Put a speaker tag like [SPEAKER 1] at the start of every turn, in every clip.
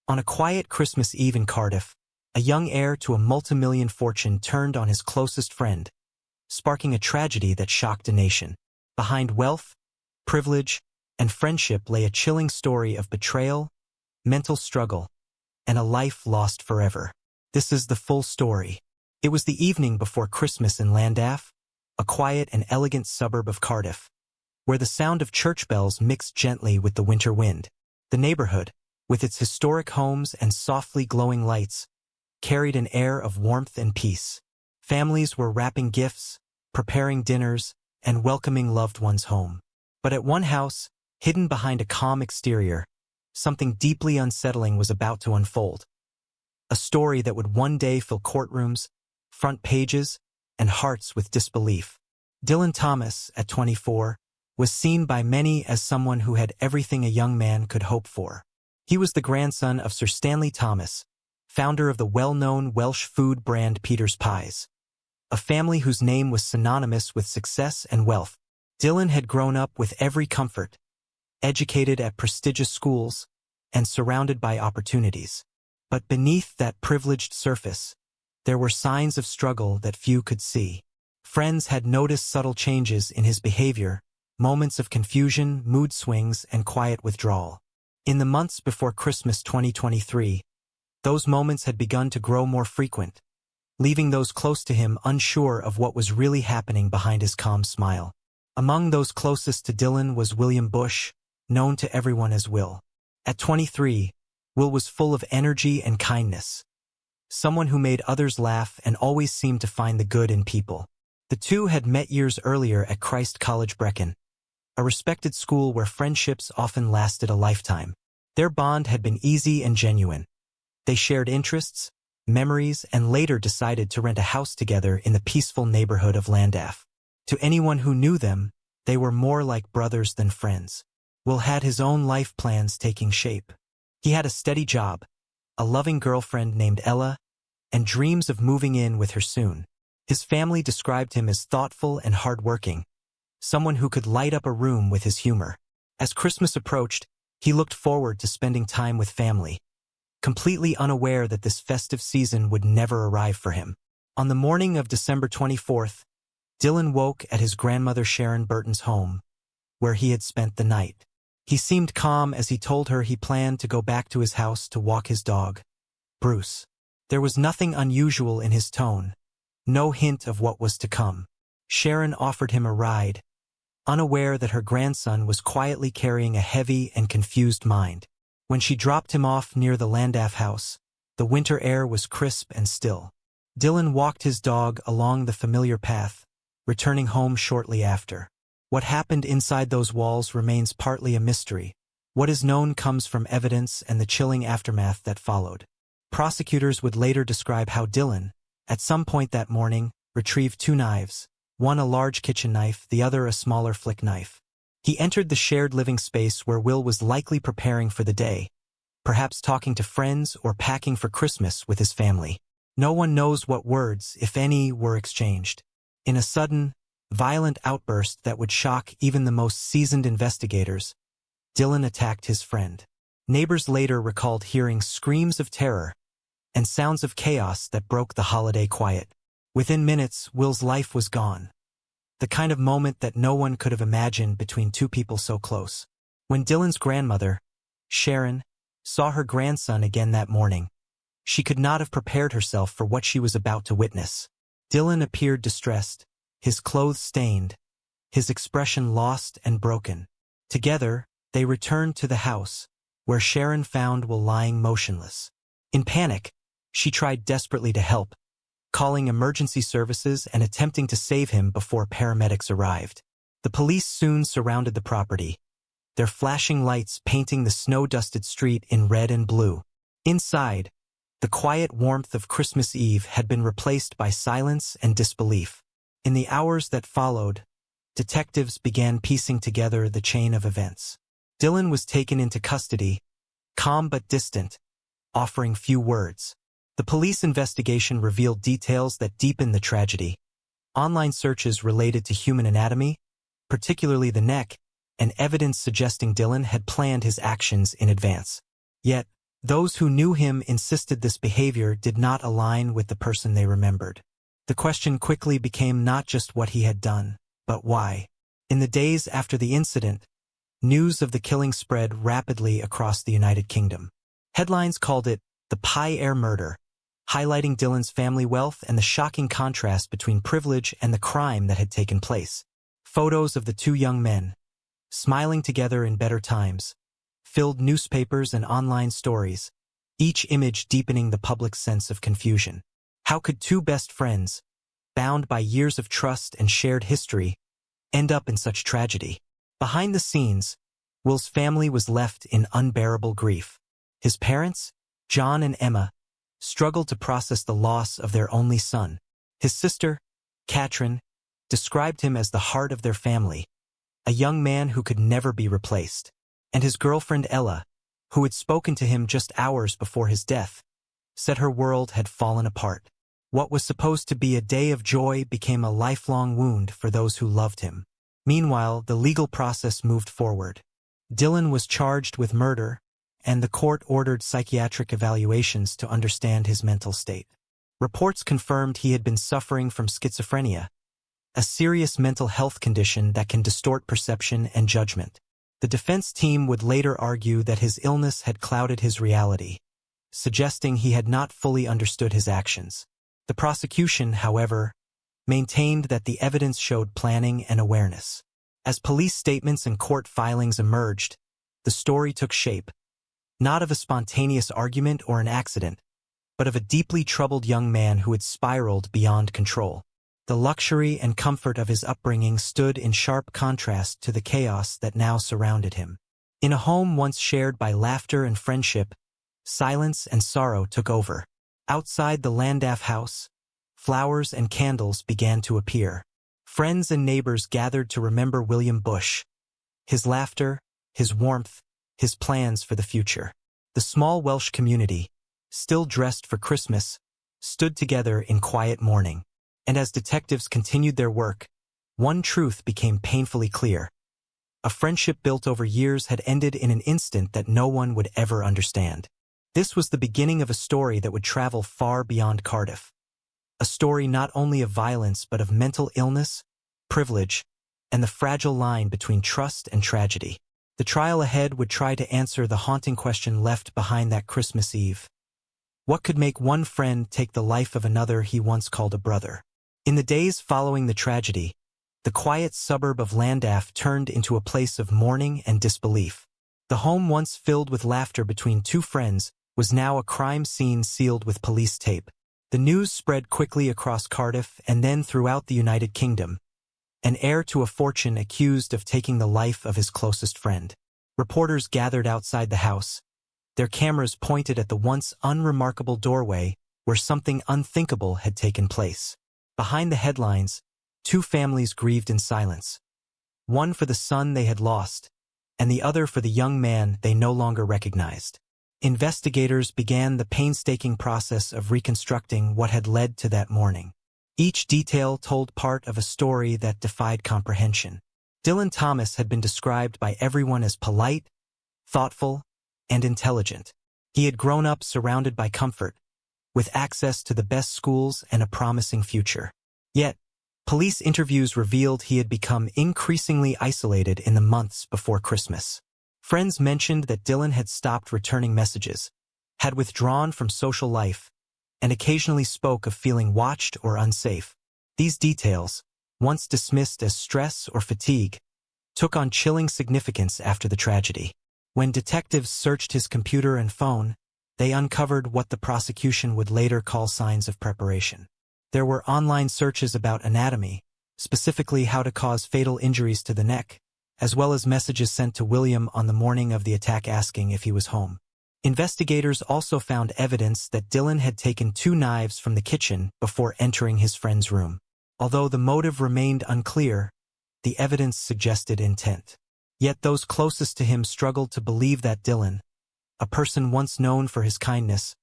[SPEAKER 1] On a quiet Christmas Eve in Cardiff, a young heir to a multimillion fortune turned on his closest friend, sparking a tragedy that shocked a nation. Behind wealth, privilege, and friendship lay a chilling story of betrayal, mental struggle, and a life lost forever. This is the full story. It was the evening before Christmas in Llandaff, a quiet and elegant suburb of Cardiff, where the sound of church bells mixed gently with the winter wind. The neighborhood, with its historic homes and softly glowing lights, carried an air of warmth and peace. Families were wrapping gifts, preparing dinners, and welcoming loved ones home. But at one house, hidden behind a calm exterior, something deeply unsettling was about to unfold. A story that would one day fill courtrooms, front pages, and hearts with disbelief. Dylan Thomas, at 24, was seen by many as someone who had everything a young man could hope for. He was the grandson of Sir Stanley Thomas, founder of the well-known Welsh food brand Peter's Pies, a family whose name was synonymous with success and wealth. Dylan had grown up with every comfort, educated at prestigious schools, and surrounded by opportunities. But beneath that privileged surface, there were signs of struggle that few could see. Friends had noticed subtle changes in his behavior, moments of confusion, mood swings, and quiet withdrawal. In the months before Christmas 2023, those moments had begun to grow more frequent, leaving those close to him unsure of what was really happening behind his calm smile. Among those closest to Dylan was William Bush, known to everyone as Will. At 23, Will was full of energy and kindness, someone who made others laugh and always seemed to find the good in people. The two had met years earlier at Christ College Brecon, a respected school where friendships often lasted a lifetime. Their bond had been easy and genuine. They shared interests, memories, and later decided to rent a house together in the peaceful neighborhood of Llandaff. To anyone who knew them, they were more like brothers than friends. Will had his own life plans taking shape. He had a steady job, a loving girlfriend named Ella, and dreams of moving in with her soon. His family described him as thoughtful and hardworking, someone who could light up a room with his humor. As Christmas approached, he looked forward to spending time with family, completely unaware that this festive season would never arrive for him. On the morning of December 24th, Dylan woke at his grandmother Sharon Burton's home, where he had spent the night. He seemed calm as he told her he planned to go back to his house to walk his dog, Bruce. There was nothing unusual in his tone, no hint of what was to come. Sharon offered him a ride, unaware that her grandson was quietly carrying a heavy and confused mind. When she dropped him off near the Llandaff house, the winter air was crisp and still. Dylan walked his dog along the familiar path, returning home shortly after. What happened inside those walls remains partly a mystery. What is known comes from evidence and the chilling aftermath that followed. Prosecutors would later describe how Dylan, at some point that morning, retrieved two knives, one a large kitchen knife, the other a smaller flick knife. He entered the shared living space where Will was likely preparing for the day, perhaps talking to friends or packing for Christmas with his family. No one knows what words, if any, were exchanged. In a sudden, violent outburst that would shock even the most seasoned investigators, Dylan attacked his friend. Neighbors later recalled hearing screams of terror and sounds of chaos that broke the holiday quiet. Within minutes, Will's life was gone. The kind of moment that no one could have imagined between two people so close. When Dylan's grandmother, Sharon, saw her grandson again that morning, she could not have prepared herself for what she was about to witness. Dylan appeared distressed, his clothes stained, his expression lost and broken. Together, they returned to the house, where Sharon found Will lying motionless. In panic, she tried desperately to help, calling emergency services and attempting to save him before paramedics arrived. The police soon surrounded the property, their flashing lights painting the snow-dusted street in red and blue. Inside, the quiet warmth of Christmas Eve had been replaced by silence and disbelief. In the hours that followed, detectives began piecing together the chain of events. Dylan was taken into custody, calm but distant, offering few words. The police investigation revealed details that deepened the tragedy. Online searches related to human anatomy, particularly the neck, and evidence suggesting Dylan had planned his actions in advance. Yet, Those who knew him insisted this behavior did not align with the person they remembered. The question quickly became not just what he had done, but why. In the days after the incident, news of the killing spread rapidly across the United Kingdom. Headlines called it the Pie Heir murder, highlighting Dylan's family wealth and the shocking contrast between privilege and the crime that had taken place. Photos of the two young men, smiling together in better times, filled newspapers and online stories, each image deepening the public's sense of confusion. How could two best friends, bound by years of trust and shared history, end up in such tragedy? Behind the scenes, Will's family was left in unbearable grief. His parents, John and Emma, struggled to process the loss of their only son. His sister, Katrin, described him as the heart of their family, a young man who could never be replaced. And his girlfriend Ella, who had spoken to him just hours before his death, said her world had fallen apart. What was supposed to be a day of joy became a lifelong wound for those who loved him. Meanwhile, the legal process moved forward. Dylan was charged with murder, and the court ordered psychiatric evaluations to understand his mental state. Reports confirmed he had been suffering from schizophrenia, a serious mental health condition that can distort perception and judgment. The defense team would later argue that his illness had clouded his reality, suggesting he had not fully understood his actions. The prosecution, however, maintained that the evidence showed planning and awareness. As police statements and court filings emerged, the story took shape, not of a spontaneous argument or an accident, but of a deeply troubled young man who had spiraled beyond control. The luxury and comfort of his upbringing stood in sharp contrast to the chaos that now surrounded him. In a home once shared by laughter and friendship, silence and sorrow took over. Outside the Landaf house, flowers and candles began to appear. Friends and neighbors gathered to remember William Bush, his laughter, his warmth, his plans for the future. The small Welsh community, still dressed for Christmas, stood together in quiet mourning. And as detectives continued their work, one truth became painfully clear. A friendship built over years had ended in an instant that no one would ever understand. This was the beginning of a story that would travel far beyond Cardiff. A story not only of violence but of mental illness, privilege, and the fragile line between trust and tragedy. The trial ahead would try to answer the haunting question left behind that Christmas Eve. What could make one friend take the life of another he once called a brother? In the days following the tragedy, the quiet suburb of Landaf turned into a place of mourning and disbelief. The home once filled with laughter between two friends was now a crime scene sealed with police tape. The news spread quickly across Cardiff and then throughout the United Kingdom. An heir to a fortune accused of taking the life of his closest friend. Reporters gathered outside the house, their cameras pointed at the once unremarkable doorway where something unthinkable had taken place. Behind the headlines, two families grieved in silence. One for the son they had lost, and the other for the young man they no longer recognized. Investigators began the painstaking process of reconstructing what had led to that morning. Each detail told part of a story that defied comprehension. Dylan Thomas had been described by everyone as polite, thoughtful, and intelligent. He had grown up surrounded by comfort, with access to the best schools and a promising future. Yet, police interviews revealed he had become increasingly isolated in the months before Christmas. Friends mentioned that Dylan had stopped returning messages, had withdrawn from social life, and occasionally spoke of feeling watched or unsafe. These details, once dismissed as stress or fatigue, took on chilling significance after the tragedy. When detectives searched his computer and phone, they uncovered what the prosecution would later call signs of preparation. There were online searches about anatomy, specifically how to cause fatal injuries to the neck, as well as messages sent to William on the morning of the attack asking if he was home. Investigators also found evidence that Dylan had taken 2 knives from the kitchen before entering his friend's room. Although the motive remained unclear, the evidence suggested intent. Yet those closest to him struggled to believe that Dylan, a person once known for his kindness,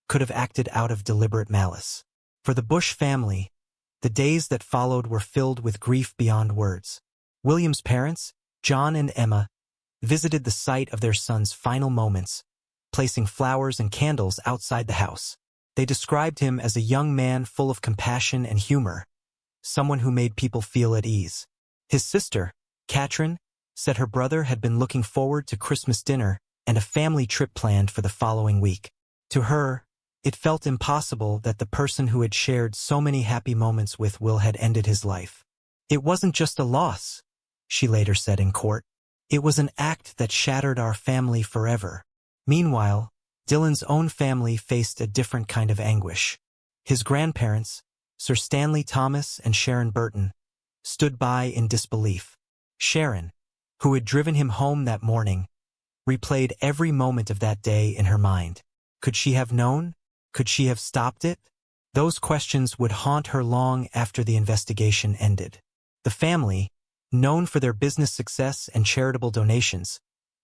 [SPEAKER 1] could have acted out of deliberate malice. For the Bush family, the days that followed were filled with grief beyond words. William's parents, John and Emma, visited the site of their son's final moments, placing flowers and candles outside the house. They described him as a young man full of compassion and humor, someone who made people feel at ease. His sister, Katrin, said her brother had been looking forward to Christmas dinner and a family trip planned for the following week. To her, it felt impossible that the person who had shared so many happy moments with Will had ended his life. "It wasn't just a loss," she later said in court. "It was an act that shattered our family forever." Meanwhile, Dylan's own family faced a different kind of anguish. His grandparents, Sir Stanley Thomas and Sharon Burton, stood by in disbelief. Sharon, who had driven him home that morning, replayed every moment of that day in her mind. Could she have known? Could she have stopped it? Those questions would haunt her long after the investigation ended. The family, known for their business success and charitable donations,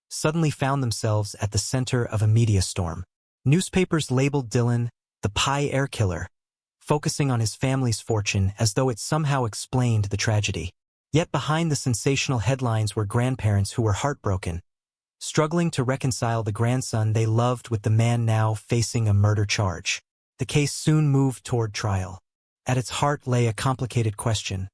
[SPEAKER 1] suddenly found themselves at the center of a media storm. Newspapers labeled Dylan the Pie Air Killer, focusing on his family's fortune as though it somehow explained the tragedy. Yet behind the sensational headlines were grandparents who were heartbroken, struggling to reconcile the grandson they loved with the man now facing a murder charge. The case soon moved toward trial. At its heart lay a complicated question.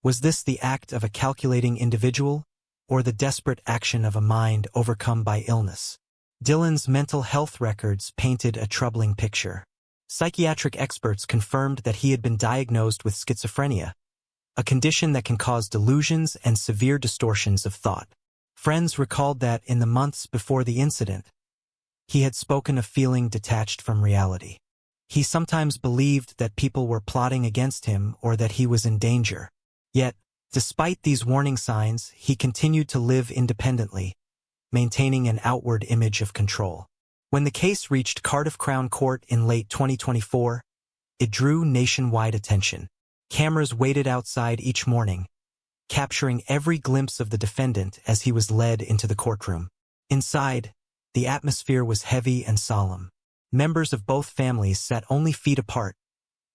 [SPEAKER 1] Was this the act of a calculating individual, or the desperate action of a mind overcome by illness? Dylan's mental health records painted a troubling picture. Psychiatric experts confirmed that he had been diagnosed with schizophrenia, a condition that can cause delusions and severe distortions of thought. Friends recalled that in the months before the incident, he had spoken of feeling detached from reality. He sometimes believed that people were plotting against him or that he was in danger. Yet, despite these warning signs, he continued to live independently, maintaining an outward image of control. When the case reached Cardiff Crown Court in late 2024, it drew nationwide attention. Cameras waited outside each morning, capturing every glimpse of the defendant as he was led into the courtroom. Inside, the atmosphere was heavy and solemn. Members of both families sat only feet apart,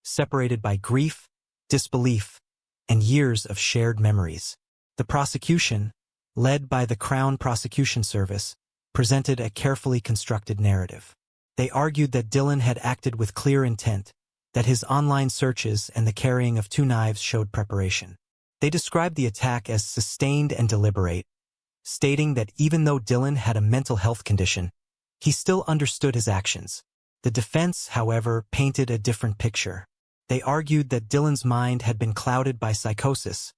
[SPEAKER 1] separated by grief, disbelief, and years of shared memories. The prosecution, led by the Crown Prosecution Service, presented a carefully constructed narrative. They argued that Dylan had acted with clear intent, that his online searches and the carrying of 2 knives showed preparation. They described the attack as sustained and deliberate, stating that even though Dylan had a mental health condition, he still understood his actions. The defense, however, painted a different picture. They argued that Dylan's mind had been clouded by psychosis,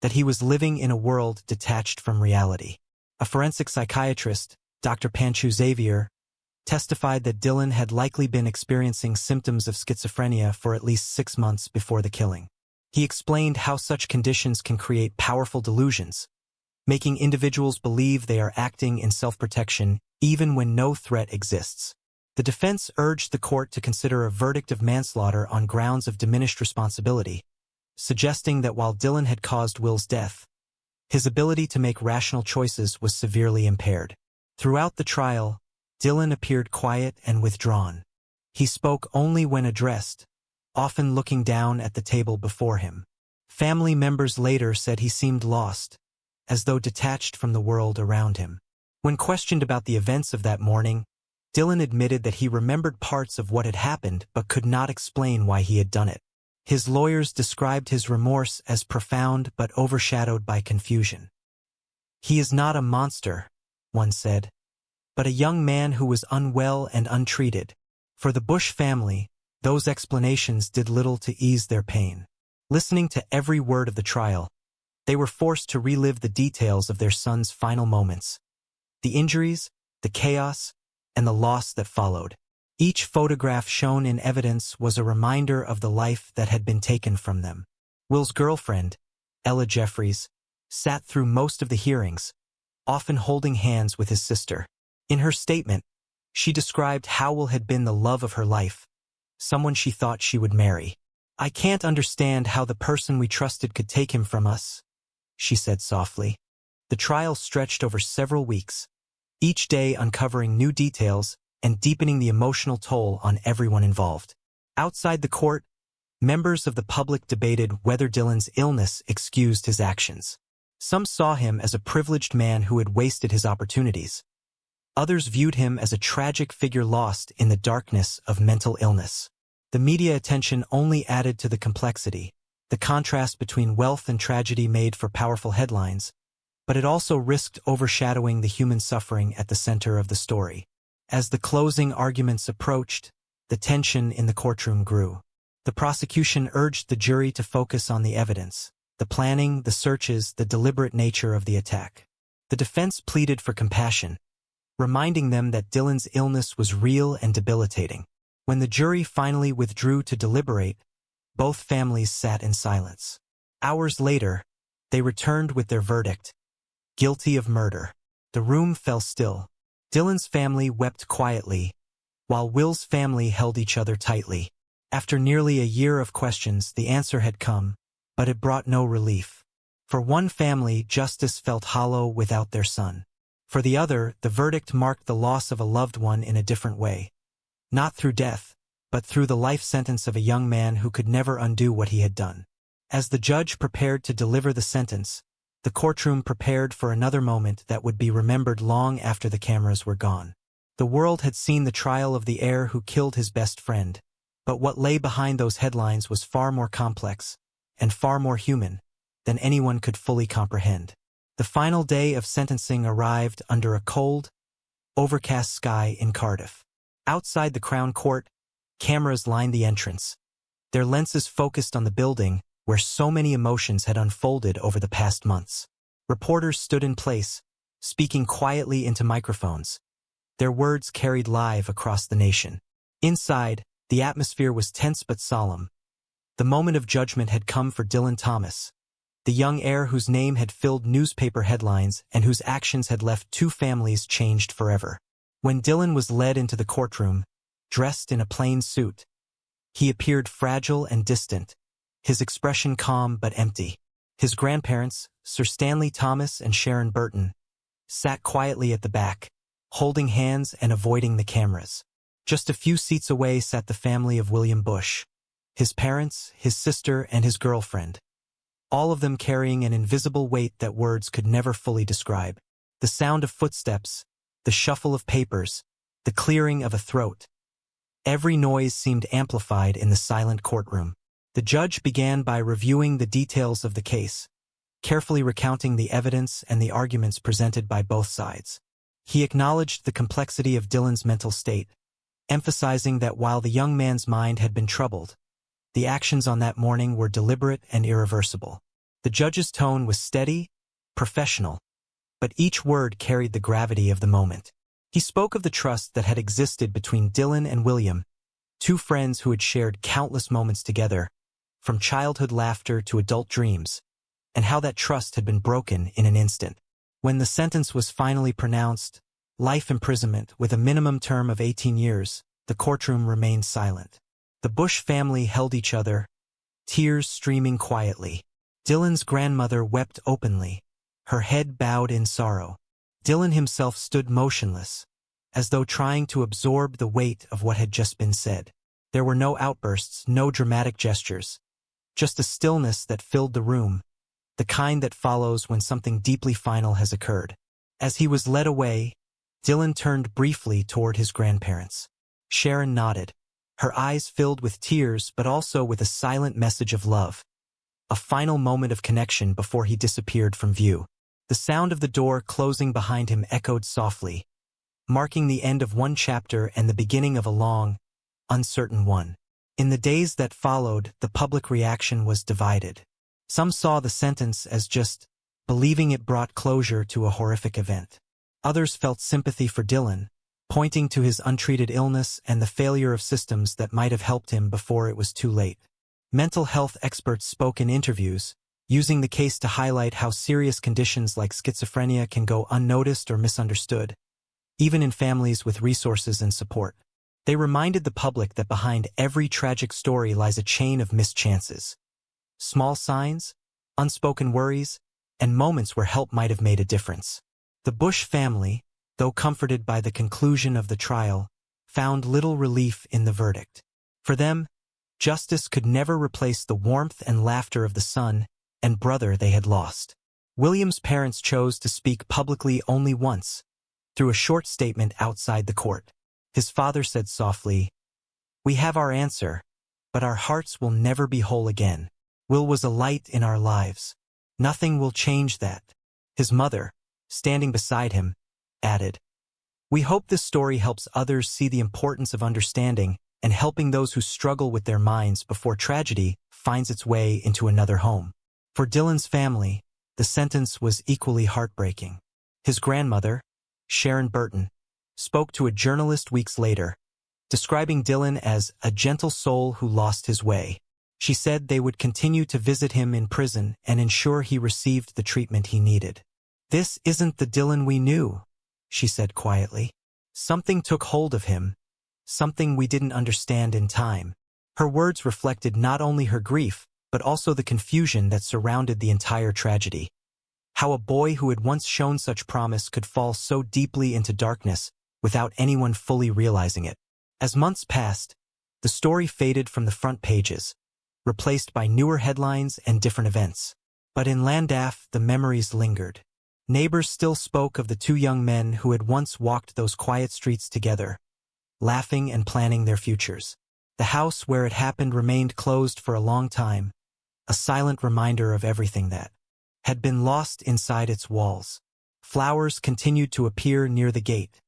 [SPEAKER 1] that he was living in a world detached from reality. A forensic psychiatrist, Dr. Panchu Xavier, testified that Dylan had likely been experiencing symptoms of schizophrenia for at least 6 months before the killing. He explained how such conditions can create powerful delusions, making individuals believe they are acting in self-protection even when no threat exists. The defense urged the court to consider a verdict of manslaughter on grounds of diminished responsibility, suggesting that while Dylan had caused Will's death, his ability to make rational choices was severely impaired. Throughout the trial, Dylan appeared quiet and withdrawn. He spoke only when addressed, often looking down at the table before him. Family members later said he seemed lost, as though detached from the world around him. When questioned about the events of that morning, Dylan admitted that he remembered parts of what had happened but could not explain why he had done it. His lawyers described his remorse as profound but overshadowed by confusion. "He is not a monster," one said, "but a young man who was unwell and untreated." For the Bush family, those explanations did little to ease their pain. Listening to every word of the trial, they were forced to relive the details of their son's final moments. The injuries, the chaos, and the loss that followed. Each photograph shown in evidence was a reminder of the life that had been taken from them. Will's girlfriend, Ella Jeffries, sat through most of the hearings, often holding hands with his sister. In her statement, she described how Will had been the love of her life, someone she thought she would marry. "I can't understand how the person we trusted could take him from us," she said softly. The trial stretched over several weeks, each day uncovering new details and deepening the emotional toll on everyone involved. Outside the court, members of the public debated whether Dylan's illness excused his actions. Some saw him as a privileged man who had wasted his opportunities. Others viewed him as a tragic figure lost in the darkness of mental illness. The media attention only added to the complexity. The contrast between wealth and tragedy made for powerful headlines, but it also risked overshadowing the human suffering at the center of the story. As the closing arguments approached, the tension in the courtroom grew. The prosecution urged the jury to focus on the evidence, the planning, the searches, the deliberate nature of the attack. The defense pleaded for compassion, reminding them that Dylan's illness was real and debilitating. When the jury finally withdrew to deliberate, both families sat in silence. Hours later, they returned with their verdict: guilty of murder. The room fell still. Dylan's family wept quietly, while Will's family held each other tightly. After nearly a year of questions, the answer had come, but it brought no relief. For one family, justice felt hollow without their son. For the other, the verdict marked the loss of a loved one in a different way. Not through death, but through the life sentence of a young man who could never undo what he had done. As the judge prepared to deliver the sentence, the courtroom prepared for another moment that would be remembered long after the cameras were gone. The world had seen the trial of the heir who killed his best friend, but what lay behind those headlines was far more complex and far more human than anyone could fully comprehend. The final day of sentencing arrived under a cold, overcast sky in Cardiff. Outside the Crown Court, cameras lined the entrance, their lenses focused on the building where so many emotions had unfolded over the past months. Reporters stood in place, speaking quietly into microphones. Their words carried live across the nation. Inside, the atmosphere was tense but solemn. The moment of judgment had come for Dylan Thomas, the young heir whose name had filled newspaper headlines and whose actions had left two families changed forever. When Dylan was led into the courtroom, dressed in a plain suit, he appeared fragile and distant, his expression calm but empty. His grandparents, Sir Stanley Thomas and Sharon Burton, sat quietly at the back, holding hands and avoiding the cameras. Just a few seats away sat the family of William Bush, his parents, his sister, and his girlfriend, all of them carrying an invisible weight that words could never fully describe. The sound of footsteps, the shuffle of papers, the clearing of a throat. Every noise seemed amplified in the silent courtroom. The judge began by reviewing the details of the case, carefully recounting the evidence and the arguments presented by both sides. He acknowledged the complexity of Dylan's mental state, emphasizing that while the young man's mind had been troubled, the actions on that morning were deliberate and irreversible. The judge's tone was steady, professional, but each word carried the gravity of the moment. He spoke of the trust that had existed between Dylan and William, two friends who had shared countless moments together, from childhood laughter to adult dreams, and how that trust had been broken in an instant. When the sentence was finally pronounced, life imprisonment with a minimum term of 18 years, the courtroom remained silent. The Bush family held each other, tears streaming quietly. Dylan's grandmother wept openly, her head bowed in sorrow. Dylan himself stood motionless, as though trying to absorb the weight of what had just been said. There were no outbursts, no dramatic gestures, just a stillness that filled the room, the kind that follows when something deeply final has occurred. As he was led away, Dylan turned briefly toward his grandparents. Sharon nodded, her eyes filled with tears but also with a silent message of love. A final moment of connection before he disappeared from view. The sound of the door closing behind him echoed softly, marking the end of one chapter and the beginning of a long, uncertain one. In the days that followed, the public reaction was divided. Some saw the sentence as just believing it brought closure to a horrific event. Others felt sympathy for Dylan, pointing to his untreated illness and the failure of systems that might have helped him before it was too late. Mental health experts spoke in interviews, using the case to highlight how serious conditions like schizophrenia can go unnoticed or misunderstood, even in families with resources and support. They reminded the public that behind every tragic story lies a chain of missed chances. Small signs, unspoken worries, and moments where help might have made a difference. The Bush family, though comforted by the conclusion of the trial, found little relief in the verdict. For them, justice could never replace the warmth and laughter of the son and brother they had lost. William's parents chose to speak publicly only once, through a short statement outside the court. His father said softly, "We have our answer, but our hearts will never be whole again. Will was a light in our lives. Nothing will change that." His mother, standing beside him, added, "We hope this story helps others see the importance of understanding and helping those who struggle with their minds before tragedy finds its way into another home." For Dylan's family, the sentence was equally heartbreaking. His grandmother, Sharon Burton, spoke to a journalist weeks later, describing Dylan as a gentle soul who lost his way. She said they would continue to visit him in prison and ensure he received the treatment he needed. "This isn't the Dylan we knew," she said quietly. "Something took hold of him, something we didn't understand in time." Her words reflected not only her grief, but also the confusion that surrounded the entire tragedy. How a boy who had once shown such promise could fall so deeply into darkness without anyone fully realizing it. As months passed, the story faded from the front pages, replaced by newer headlines and different events. But in Llandaff, the memories lingered. Neighbors still spoke of the two young men who had once walked those quiet streets together, laughing and planning their futures. The house where it happened remained closed for a long time, a silent reminder of everything that had been lost inside its walls. Flowers continued to appear near the gate,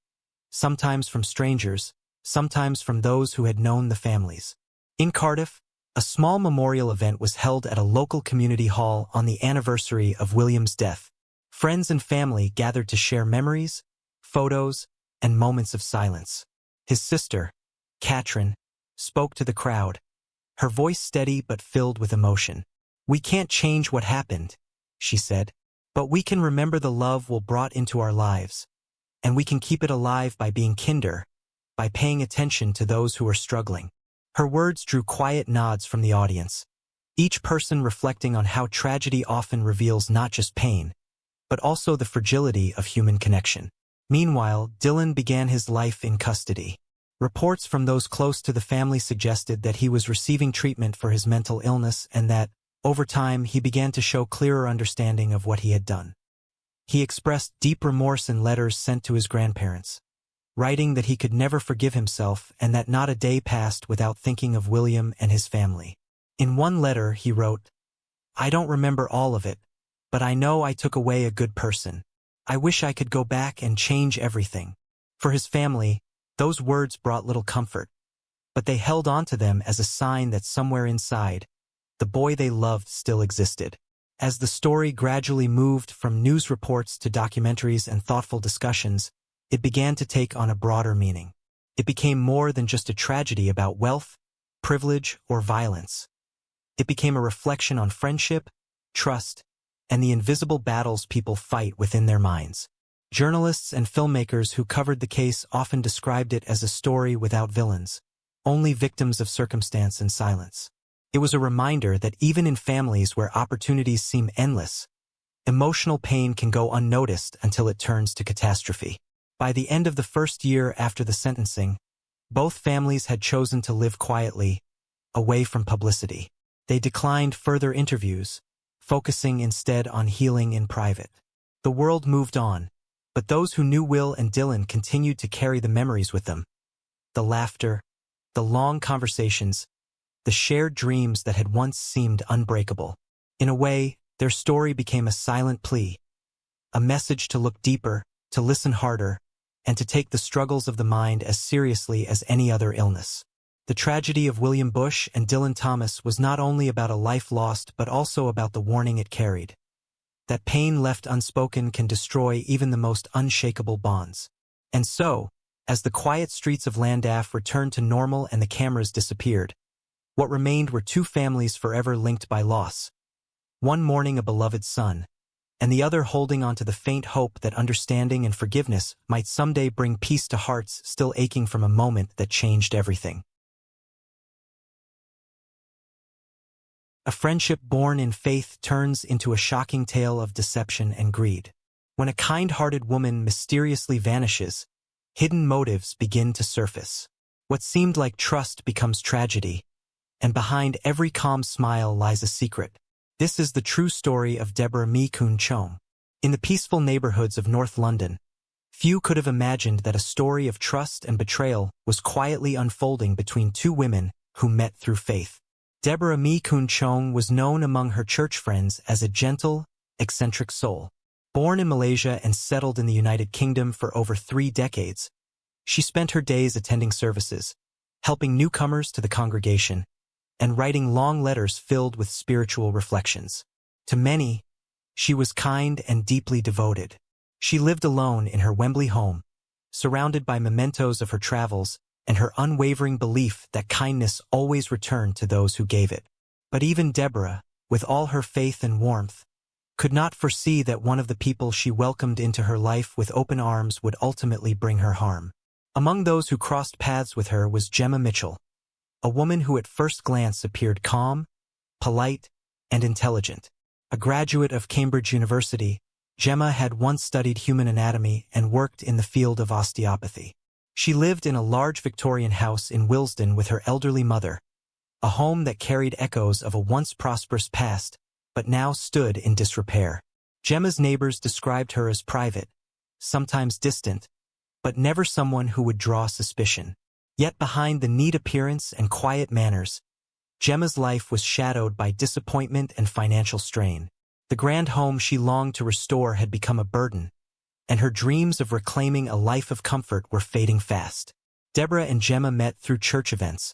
[SPEAKER 1] sometimes from strangers, sometimes from those who had known the families. In Cardiff, a small memorial event was held at a local community hall on the anniversary of William's death. Friends and family gathered to share memories, photos, and moments of silence. His sister, Katrin, spoke to the crowd, her voice steady but filled with emotion. "We can't change what happened," she said, "but we can remember the love we'll brought into our lives, and we can keep it alive by being kinder, by paying attention to those who are struggling." Her words drew quiet nods from the audience, each person reflecting on how tragedy often reveals not just pain, but also the fragility of human connection. Meanwhile, Dylan began his life in custody. Reports from those close to the family suggested that he was receiving treatment for his mental illness and that, over time, he began to show clearer understanding of what he had done. He expressed deep remorse in letters sent to his grandparents, writing that he could never forgive himself and that not a day passed without thinking of William and his family. In one letter, he wrote, "I don't remember all of it, but I know I took away a good person. I wish I could go back and change everything." For his family, those words brought little comfort, but they held on to them as a sign that somewhere inside, the boy they loved still existed. As the story gradually moved from news reports to documentaries and thoughtful discussions, it began to take on a broader meaning. It became more than just a tragedy about wealth, privilege, or violence. It became a reflection on friendship, trust, and the invisible battles people fight within their minds. Journalists and filmmakers who covered the case often described it as a story without villains, only victims of circumstance and silence. It was a reminder that even in families where opportunities seem endless, emotional pain can go unnoticed until it turns to catastrophe. By the end of the first year after the sentencing, both families had chosen to live quietly, away from publicity. They declined further interviews, focusing instead on healing in private. The world moved on, but those who knew Will and Dylan continued to carry the memories with them. The laughter, the long conversations, the shared dreams that had once seemed unbreakable. In a way, their story became a silent plea, a message to look deeper, to listen harder, and to take the struggles of the mind as seriously as any other illness. The tragedy of William Bush and Dylan Thomas was not only about a life lost but also about the warning it carried. That pain left unspoken can destroy even the most unshakable bonds. And so, as the quiet streets of Llandaff returned to normal and the cameras disappeared, what remained were two families forever linked by loss. One mourning a beloved son, and the other holding on to the faint hope that understanding and forgiveness might someday bring peace to hearts still aching from a moment that changed everything. A friendship born in faith turns into a shocking tale of deception and greed. When a kind-hearted woman mysteriously vanishes, hidden motives begin to surface. What seemed like trust becomes tragedy, and behind every calm smile lies a secret. This is the true story of Deborah Mee Kun Chong. In the peaceful neighborhoods of North London, Few could have imagined that a story of trust and betrayal was quietly unfolding between two women who met through faith. Deborah Mi Kun Chong was known among her church friends as a gentle, eccentric soul. Born in Malaysia and settled in the United Kingdom for over 3 decades, she spent her days attending services, helping newcomers to the congregation, and writing long letters filled with spiritual reflections. To many, she was kind and deeply devoted. She lived alone in her Wembley home, surrounded by mementos of her travels and her unwavering belief that kindness always returned to those who gave it. But even Deborah, with all her faith and warmth, could not foresee that one of the people she welcomed into her life with open arms would ultimately bring her harm. Among those who crossed paths with her was Gemma Mitchell, a woman who at first glance appeared calm, polite, and intelligent. A graduate of Cambridge University, Gemma had once studied human anatomy and worked in the field of osteopathy. She lived in a large Victorian house in Willesden with her elderly mother, a home that carried echoes of a once prosperous past, but now stood in disrepair. Gemma's neighbors described her as private, sometimes distant, but never someone who would draw suspicion. Yet behind the neat appearance and quiet manners, Gemma's life was shadowed by disappointment and financial strain. The grand home she longed to restore had become a burden, and her dreams of reclaiming a life of comfort were fading fast. Deborah and Gemma met through church events,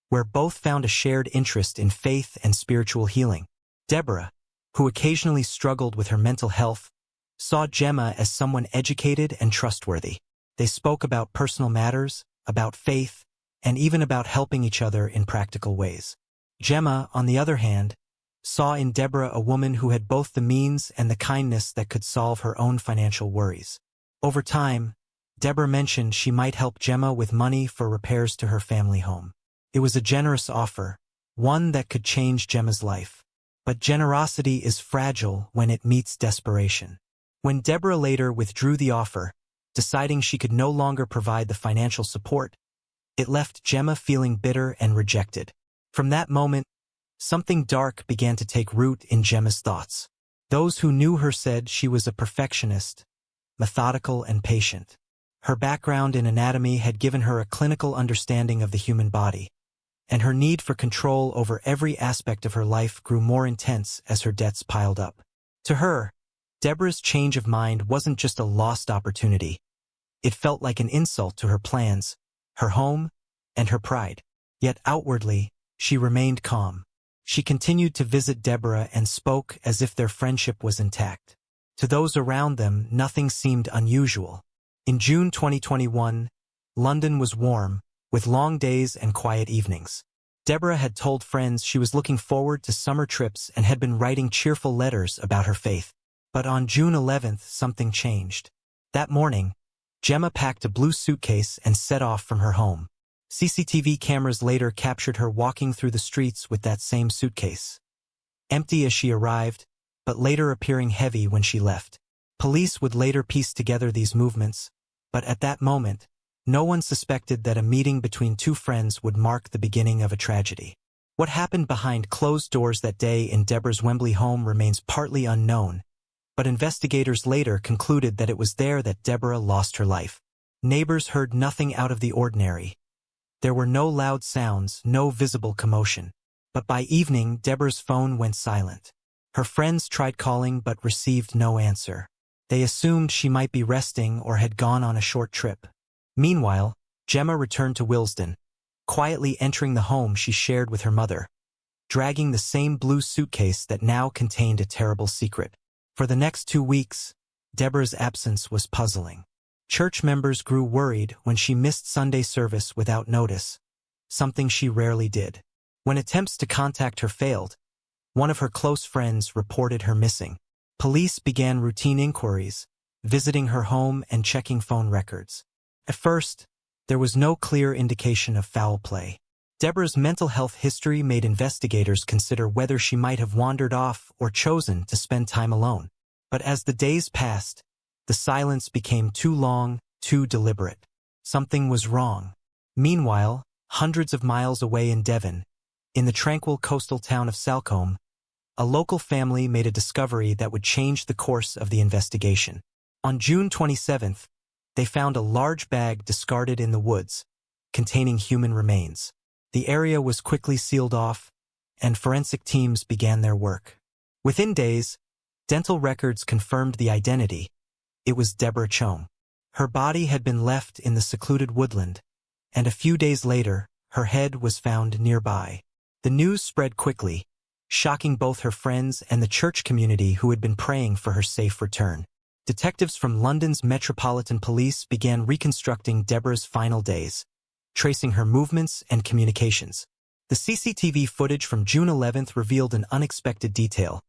[SPEAKER 1] where both found a shared interest in faith and spiritual healing. Deborah, who occasionally struggled with her mental health, saw Gemma as someone educated and trustworthy. They spoke about personal matters, about faith, and even about helping each other in practical ways. Gemma, on the other hand, saw in Deborah a woman who had both the means and the kindness that could solve her own financial worries. Over time, Deborah mentioned she might help Gemma with money for repairs to her family home. It was a generous offer, one that could change Gemma's life. But generosity is fragile when it meets desperation. When Deborah later withdrew the offer, deciding she could no longer provide the financial support, it left Gemma feeling bitter and rejected. From that moment, something dark began to take root in Gemma's thoughts. Those who knew her said she was a perfectionist, methodical and patient. Her background in anatomy had given her a clinical understanding of the human body, and her need for control over every aspect of her life grew more intense as her debts piled up. To her, Deborah's change of mind wasn't just a lost opportunity. It felt like an insult to her plans, her home, and her pride. Yet outwardly, she remained calm. She continued to visit Deborah and spoke as if their friendship was intact. To those around them, nothing seemed unusual. In June 2021, London was warm, with long days and quiet evenings. Deborah had told friends she was looking forward to summer trips and had been writing cheerful letters about her faith. But on June 11th, something changed. That morning, Gemma packed a blue suitcase and set off from her home. CCTV cameras later captured her walking through the streets with that same suitcase. Empty as she arrived, but later appearing heavy when she left. Police would later piece together these movements, but at that moment, no one suspected that a meeting between two friends would mark the beginning of a tragedy. What happened behind closed doors that day in Deborah's Wembley home remains partly unknown, but investigators later concluded that it was there that Deborah lost her life. Neighbors heard nothing out of the ordinary. There were no loud sounds, no visible commotion. But by evening, Deborah's phone went silent. Her friends tried calling but received no answer. They assumed she might be resting or had gone on a short trip. Meanwhile, Gemma returned to Willesden, quietly entering the home she shared with her mother, dragging the same blue suitcase that now contained a terrible secret. For the next 2 weeks, Deborah's absence was puzzling. Church members grew worried when she missed Sunday service without notice, something she rarely did. When attempts to contact her failed, one of her close friends reported her missing. Police began routine inquiries, visiting her home and checking phone records. At first, there was no clear indication of foul play. Deborah's mental health history made investigators consider whether she might have wandered off or chosen to spend time alone. But as the days passed, the silence became too long, too deliberate. Something was wrong. Meanwhile, hundreds of miles away in Devon, in the tranquil coastal town of Salcombe, a local family made a discovery that would change the course of the investigation. On June 27th, They found a large bag discarded in the woods, containing human remains. The area was quickly sealed off, and forensic teams began their work. Within days, dental records confirmed the identity. It was Deborah Chong. Her body had been left in the secluded woodland, and a few days later, her head was found nearby. The news spread quickly, shocking both her friends and the church community who had been praying for her safe return. Detectives from London's Metropolitan Police began reconstructing Deborah's final days, tracing her movements and communications. The CCTV footage from June 11th revealed an unexpected detail: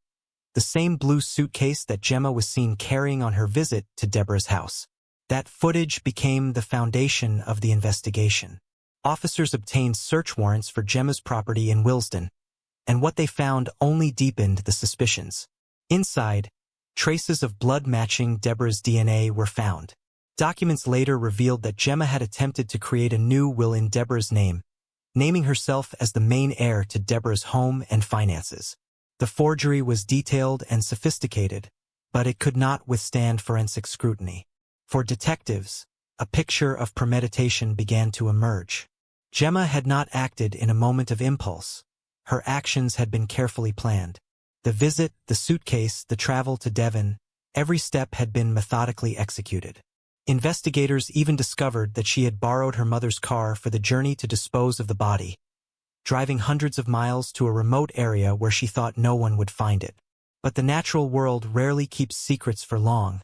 [SPEAKER 1] the same blue suitcase that Gemma was seen carrying on her visit to Deborah's house. That footage became the foundation of the investigation. Officers obtained search warrants for Gemma's property in Willesden, and what they found only deepened the suspicions. Inside, traces of blood matching Deborah's DNA were found. Documents later revealed that Gemma had attempted to create a new will in Deborah's name, naming herself as the main heir to Deborah's home and finances. The forgery was detailed and sophisticated, but it could not withstand forensic scrutiny. For detectives, a picture of premeditation began to emerge. Gemma had not acted in a moment of impulse. Her actions had been carefully planned. The visit, the suitcase, the travel to Devon, every step had been methodically executed. Investigators even discovered that she had borrowed her mother's car for the journey to dispose of the body, driving hundreds of miles to a remote area where she thought no one would find it. But the natural world rarely keeps secrets for long,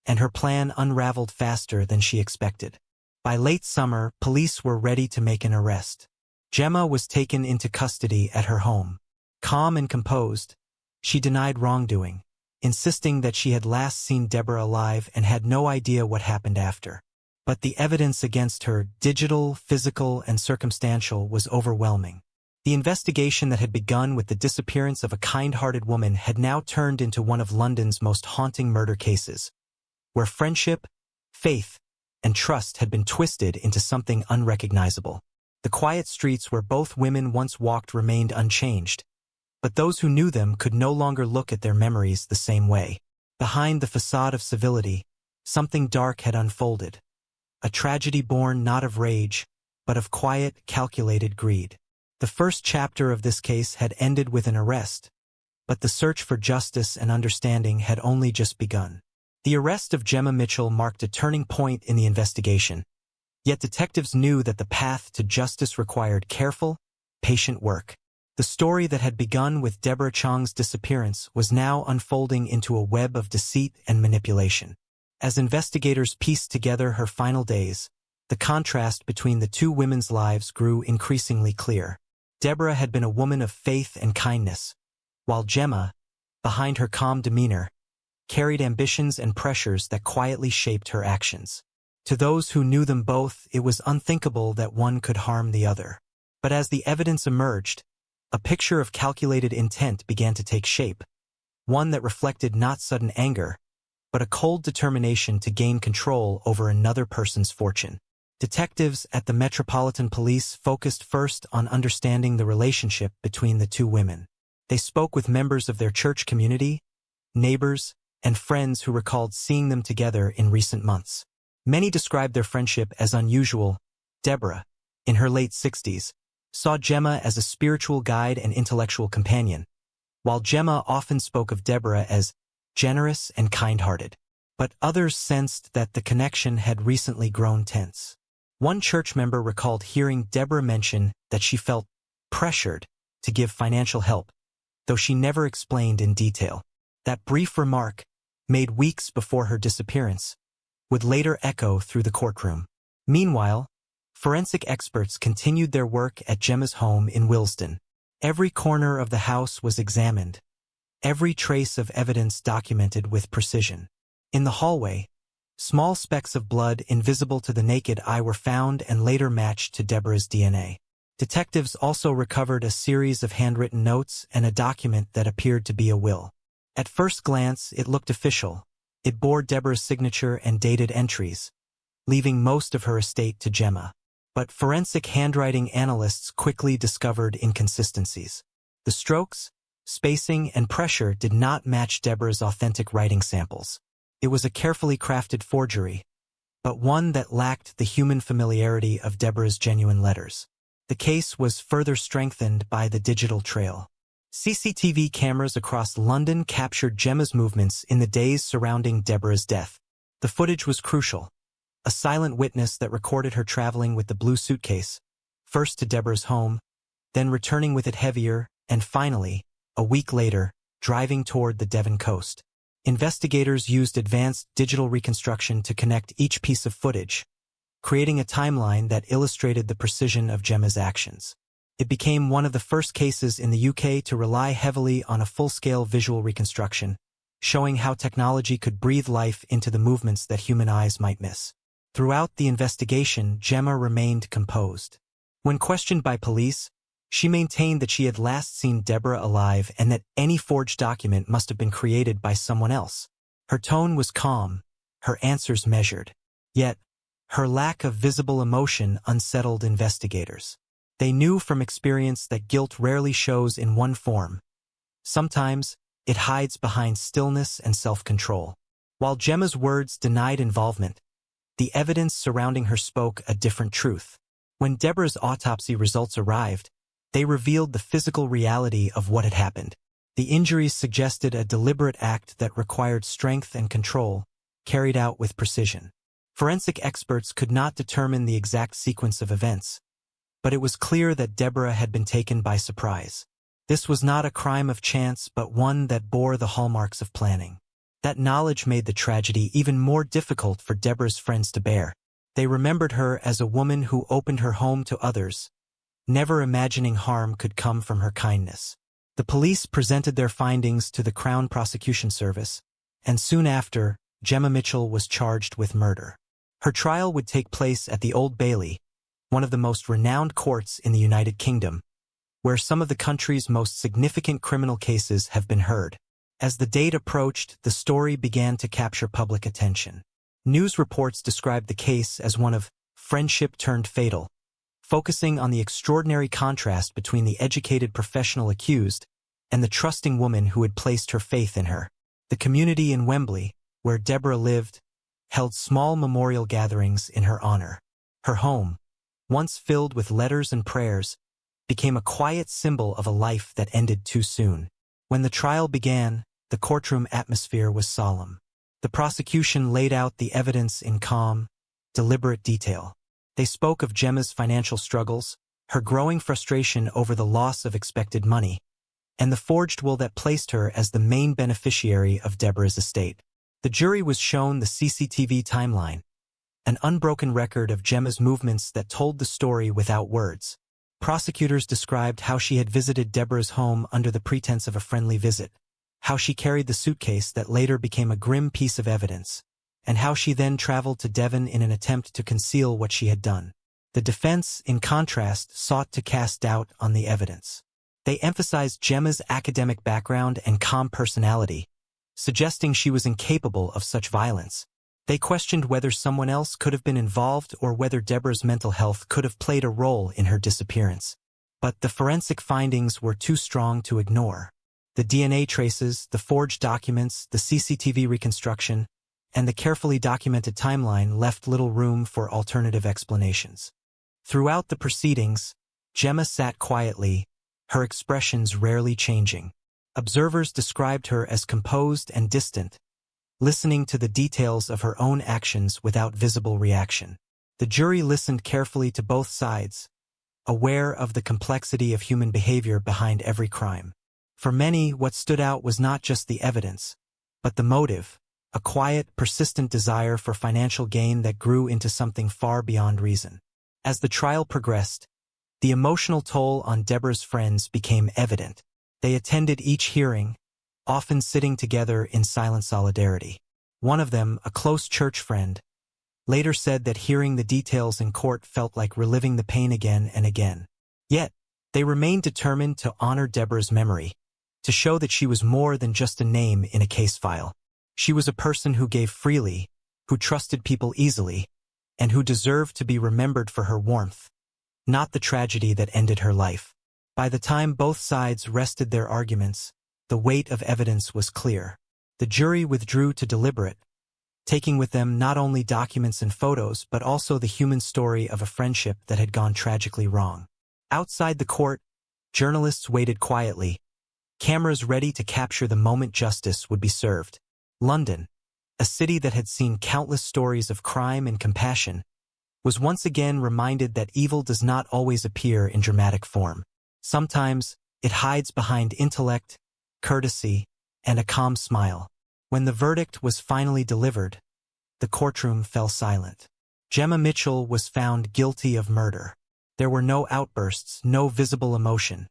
[SPEAKER 1] and her plan unraveled faster than she expected. By late summer, police were ready to make an arrest. Gemma was taken into custody at her home. Calm and composed, she denied wrongdoing, insisting that she had last seen Deborah alive and had no idea what happened after. But the evidence against her, digital, physical, and circumstantial, was overwhelming. The investigation that had begun with the disappearance of a kind-hearted woman had now turned into one of London's most haunting murder cases, where friendship, faith, and trust had been twisted into something unrecognizable. The quiet streets where both women once walked remained unchanged, but those who knew them could no longer look at their memories the same way. Behind the facade of civility, something dark had unfolded. A tragedy born not of rage, but of quiet, calculated greed. The first chapter of this case had ended with an arrest, but the search for justice and understanding had only just begun. The arrest of Gemma Mitchell marked a turning point in the investigation, yet detectives knew that the path to justice required careful, patient work. The story that had begun with Deborah Chong's disappearance was now unfolding into a web of deceit and manipulation. As investigators pieced together her final days, the contrast between the two women's lives grew increasingly clear. Deborah had been a woman of faith and kindness, while Gemma, behind her calm demeanor, carried ambitions and pressures that quietly shaped her actions. To those who knew them both, it was unthinkable that one could harm the other. But as the evidence emerged, a picture of calculated intent began to take shape, one that reflected not sudden anger, but a cold determination to gain control over another person's fortune. Detectives at the Metropolitan Police focused first on understanding the relationship between the two women. They spoke with members of their church community, neighbors, and friends who recalled seeing them together in recent months. Many described their friendship as unusual. Deborah, in her late 60s, saw Gemma as a spiritual guide and intellectual companion, while Gemma often spoke of Deborah as generous and kind-hearted. But others sensed that the connection had recently grown tense. One church member recalled hearing Deborah mention that she felt pressured to give financial help, though she never explained in detail. That brief remark, made weeks before her disappearance, would later echo through the courtroom. Meanwhile, forensic experts continued their work at Gemma's home in Willesden. Every corner of the house was examined, every trace of evidence documented with precision. In the hallway, small specks of blood invisible to the naked eye were found and later matched to Deborah's DNA. Detectives also recovered a series of handwritten notes and a document that appeared to be a will. At first glance, it looked official. It bore Deborah's signature and dated entries, leaving most of her estate to Gemma. But forensic handwriting analysts quickly discovered inconsistencies. The strokes, spacing, and pressure did not match Deborah's authentic writing samples. It was a carefully crafted forgery, but one that lacked the human familiarity of Deborah's genuine letters. The case was further strengthened by the digital trail. CCTV cameras across London captured Gemma's movements in the days surrounding Deborah's death. The footage was crucial. A silent witness that recorded her traveling with the blue suitcase, first to Deborah's home, then returning with it heavier, and finally, a week later, driving toward the Devon coast. Investigators used advanced digital reconstruction to connect each piece of footage, creating a timeline that illustrated the precision of Gemma's actions. It became one of the first cases in the UK to rely heavily on a full-scale visual reconstruction, showing how technology could breathe life into the movements that human eyes might miss. Throughout the investigation, Gemma remained composed. When questioned by police, she maintained that she had last seen Deborah alive and that any forged document must have been created by someone else. Her tone was calm, her answers measured. Yet, her lack of visible emotion unsettled investigators. They knew from experience that guilt rarely shows in one form. Sometimes, it hides behind stillness and self-control. While Gemma's words denied involvement, the evidence surrounding her spoke a different truth. When Deborah's autopsy results arrived, they revealed the physical reality of what had happened. The injuries suggested a deliberate act that required strength and control, carried out with precision. Forensic experts could not determine the exact sequence of events, but it was clear that Deborah had been taken by surprise. This was not a crime of chance, but one that bore the hallmarks of planning. That knowledge made the tragedy even more difficult for Deborah's friends to bear. They remembered her as a woman who opened her home to others, never imagining harm could come from her kindness. The police presented their findings to the Crown Prosecution Service, and soon after, Gemma Mitchell was charged with murder. Her trial would take place at the Old Bailey, one of the most renowned courts in the United Kingdom, where some of the country's most significant criminal cases have been heard. As the date approached, the story began to capture public attention. News reports described the case as one of friendship turned fatal, focusing on the extraordinary contrast between the educated professional accused and the trusting woman who had placed her faith in her. The community in Wembley, where Deborah lived, held small memorial gatherings in her honor. Her home, once filled with letters and prayers, became a quiet symbol of a life that ended too soon. When the trial began, the courtroom atmosphere was solemn. The prosecution laid out the evidence in calm, deliberate detail. They spoke of Gemma's financial struggles, her growing frustration over the loss of expected money, and the forged will that placed her as the main beneficiary of Deborah's estate. The jury was shown the CCTV timeline, an unbroken record of Gemma's movements that told the story without words. Prosecutors described how she had visited Deborah's home under the pretense of a friendly visit, how she carried the suitcase that later became a grim piece of evidence, and how she then traveled to Devon in an attempt to conceal what she had done. The defense, in contrast, sought to cast doubt on the evidence. They emphasized Gemma's academic background and calm personality, suggesting she was incapable of such violence. They questioned whether someone else could have been involved or whether Deborah's mental health could have played a role in her disappearance. But the forensic findings were too strong to ignore. The DNA traces, the forged documents, the CCTV reconstruction, and the carefully documented timeline left little room for alternative explanations. Throughout the proceedings, Gemma sat quietly, her expressions rarely changing. Observers described her as composed and distant, listening to the details of her own actions without visible reaction. The jury listened carefully to both sides, aware of the complexity of human behavior behind every crime. For many, what stood out was not just the evidence, but the motive, a quiet, persistent desire for financial gain that grew into something far beyond reason. As the trial progressed, the emotional toll on Deborah's friends became evident. They attended each hearing, often sitting together in silent solidarity. One of them, a close church friend, later said that hearing the details in court felt like reliving the pain again and again. Yet, they remained determined to honor Deborah's memory, to show that she was more than just a name in a case file. She was a person who gave freely, who trusted people easily, and who deserved to be remembered for her warmth, not the tragedy that ended her life. By the time both sides rested their arguments, the weight of evidence was clear. The jury withdrew to deliberate, taking with them not only documents and photos but also the human story of a friendship that had gone tragically wrong. Outside the court, journalists waited quietly, cameras ready to capture the moment justice would be served. London, a city that had seen countless stories of crime and compassion, was once again reminded that evil does not always appear in dramatic form. Sometimes, it hides behind intellect, courtesy, and a calm smile. When the verdict was finally delivered, the courtroom fell silent. Gemma Mitchell was found guilty of murder. There were no outbursts, no visible emotion.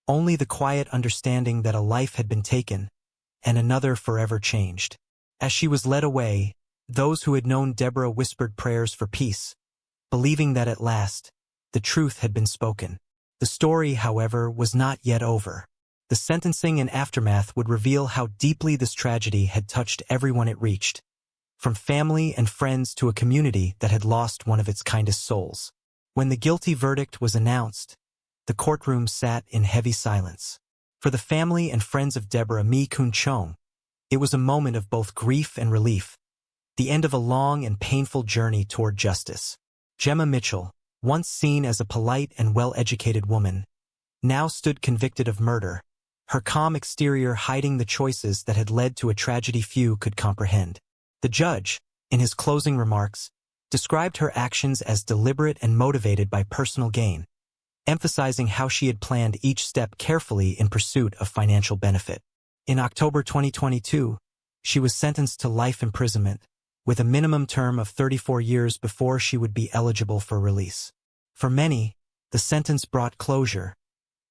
[SPEAKER 1] Only the quiet understanding that a life had been taken, and another forever changed. As she was led away, those who had known Deborah whispered prayers for peace, believing that at last, the truth had been spoken. The story, however, was not yet over. The sentencing and aftermath would reveal how deeply this tragedy had touched everyone it reached, from family and friends to a community that had lost one of its kindest souls. When the guilty verdict was announced, the courtroom sat in heavy silence. For the family and friends of Deborah Mi Kun Chong, it was a moment of both grief and relief, the end of a long and painful journey toward justice. Gemma Mitchell, once seen as a polite and well-educated woman, now stood convicted of murder, her calm exterior hiding the choices that had led to a tragedy few could comprehend. The judge, in his closing remarks, described her actions as deliberate and motivated by personal gain, emphasizing how she had planned each step carefully in pursuit of financial benefit. In October 2022, she was sentenced to life imprisonment, with a minimum term of 34 years before she would be eligible for release. For many, the sentence brought closure,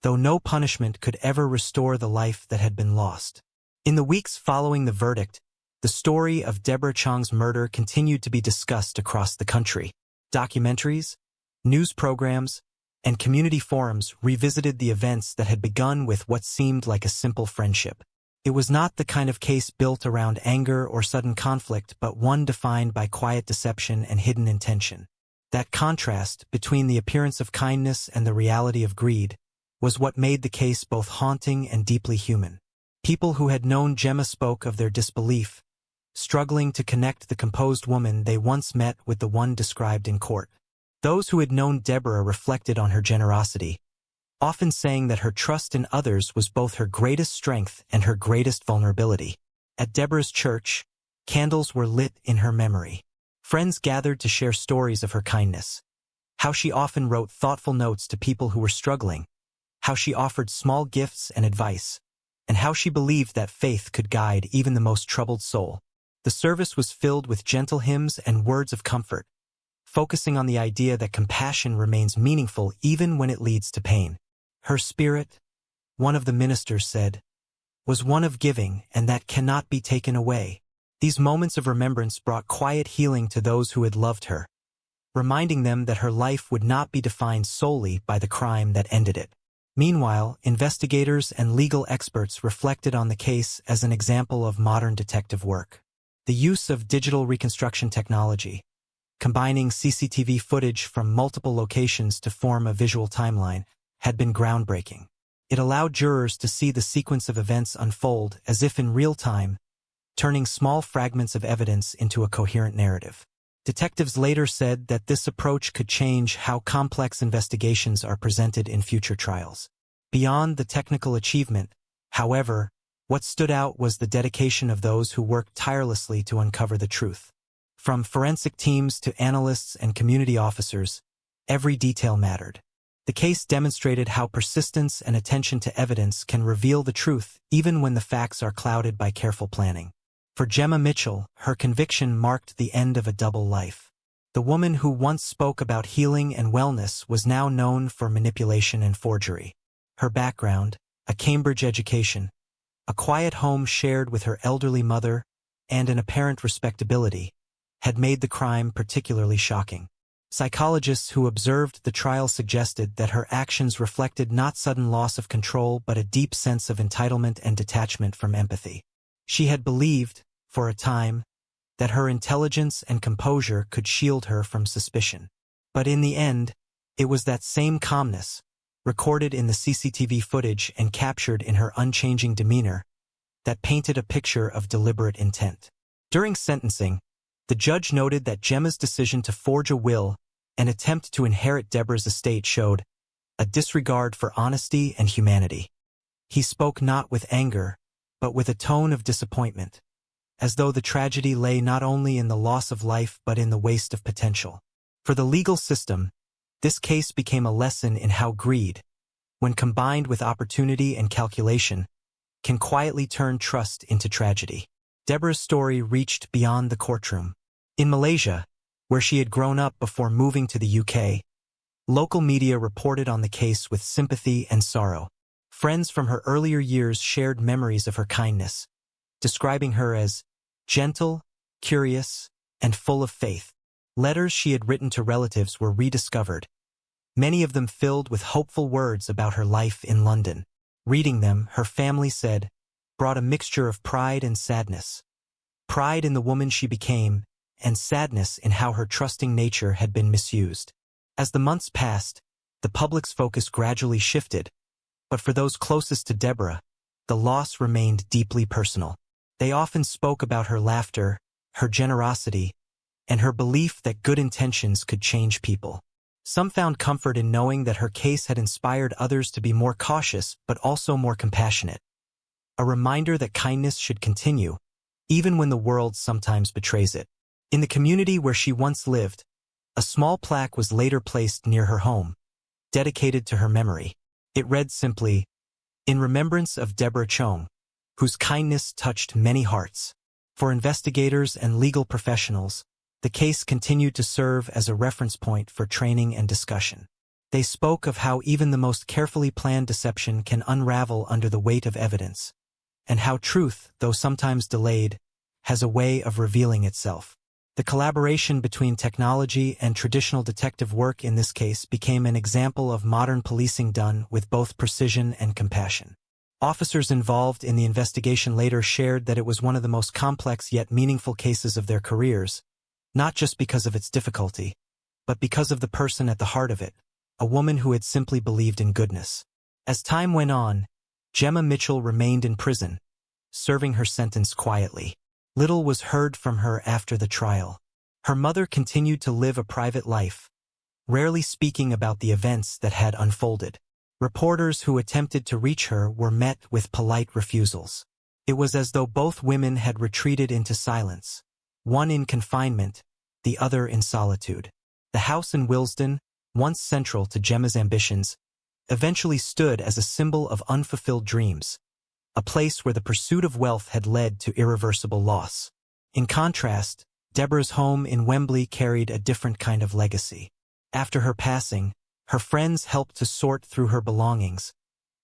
[SPEAKER 1] though no punishment could ever restore the life that had been lost. In the weeks following the verdict, the story of Deborah Chong's murder continued to be discussed across the country. Documentaries, news programs, and community forums revisited the events that had begun with what seemed like a simple friendship. It was not the kind of case built around anger or sudden conflict, but one defined by quiet deception and hidden intention. That contrast between the appearance of kindness and the reality of greed was what made the case both haunting and deeply human. People who had known Gemma spoke of their disbelief, struggling to connect the composed woman they once met with the one described in court. Those who had known Deborah reflected on her generosity, often saying that her trust in others was both her greatest strength and her greatest vulnerability. At Deborah's church, candles were lit in her memory. Friends gathered to share stories of her kindness, how she often wrote thoughtful notes to people who were struggling, how she offered small gifts and advice, and how she believed that faith could guide even the most troubled soul. The service was filled with gentle hymns and words of comfort, focusing on the idea that compassion remains meaningful even when it leads to pain. Her spirit, one of the ministers said, was one of giving, and that cannot be taken away. These moments of remembrance brought quiet healing to those who had loved her, reminding them that her life would not be defined solely by the crime that ended it. Meanwhile, investigators and legal experts reflected on the case as an example of modern detective work. The use of digital reconstruction technology, combining CCTV footage from multiple locations to form a visual timeline, had been groundbreaking. It allowed jurors to see the sequence of events unfold as if in real time, turning small fragments of evidence into a coherent narrative. Detectives later said that this approach could change how complex investigations are presented in future trials. Beyond the technical achievement, however, what stood out was the dedication of those who worked tirelessly to uncover the truth. From forensic teams to analysts and community officers, every detail mattered. The case demonstrated how persistence and attention to evidence can reveal the truth even when the facts are clouded by careful planning. For Gemma Mitchell, her conviction marked the end of a double life. The woman who once spoke about healing and wellness was now known for manipulation and forgery. Her background, a Cambridge education, a quiet home shared with her elderly mother, and an apparent respectability, had made the crime particularly shocking. Psychologists who observed the trial suggested that her actions reflected not sudden loss of control but a deep sense of entitlement and detachment from empathy. She had believed, for a time, that her intelligence and composure could shield her from suspicion. But in the end, it was that same calmness, recorded in the CCTV footage and captured in her unchanging demeanor, that painted a picture of deliberate intent. During sentencing, The judge noted that Gemma's decision to forge a will and attempt to inherit Deborah's estate showed a disregard for honesty and humanity. He spoke not with anger, but with a tone of disappointment, as though the tragedy lay not only in the loss of life but in the waste of potential. For the legal system, this case became a lesson in how greed, when combined with opportunity and calculation, can quietly turn trust into tragedy. Deborah's story reached beyond the courtroom. In Malaysia, where she had grown up before moving to the UK, local media reported on the case with sympathy and sorrow. Friends from her earlier years shared memories of her kindness, describing her as gentle, curious, and full of faith. Letters she had written to relatives were rediscovered, many of them filled with hopeful words about her life in London. Reading them, her family said, brought a mixture of pride and sadness. Pride in the woman she became, and sadness in how her trusting nature had been misused. As the months passed, the public's focus gradually shifted, but for those closest to Deborah, the loss remained deeply personal. They often spoke about her laughter, her generosity, and her belief that good intentions could change people. Some found comfort in knowing that her case had inspired others to be more cautious but also more compassionate. A reminder that kindness should continue, even when the world sometimes betrays it. In the community where she once lived, a small plaque was later placed near her home, dedicated to her memory. It read simply, "In remembrance of Deborah Chong, whose kindness touched many hearts." For investigators and legal professionals, the case continued to serve as a reference point for training and discussion. They spoke of how even the most carefully planned deception can unravel under the weight of evidence, and how truth, though sometimes delayed, has a way of revealing itself. The collaboration between technology and traditional detective work in this case became an example of modern policing done with both precision and compassion. Officers involved in the investigation later shared that it was one of the most complex yet meaningful cases of their careers, not just because of its difficulty, but because of the person at the heart of it, a woman who had simply believed in goodness. As time went on, Gemma Mitchell remained in prison, serving her sentence quietly. Little was heard from her after the trial. Her mother continued to live a private life, rarely speaking about the events that had unfolded. Reporters who attempted to reach her were met with polite refusals. It was as though both women had retreated into silence, one in confinement, the other in solitude. The house in Willesden, once central to Gemma's ambitions, eventually stood as a symbol of unfulfilled dreams, a place where the pursuit of wealth had led to irreversible loss. In contrast, Deborah's home in Wembley carried a different kind of legacy. After her passing, her friends helped to sort through her belongings,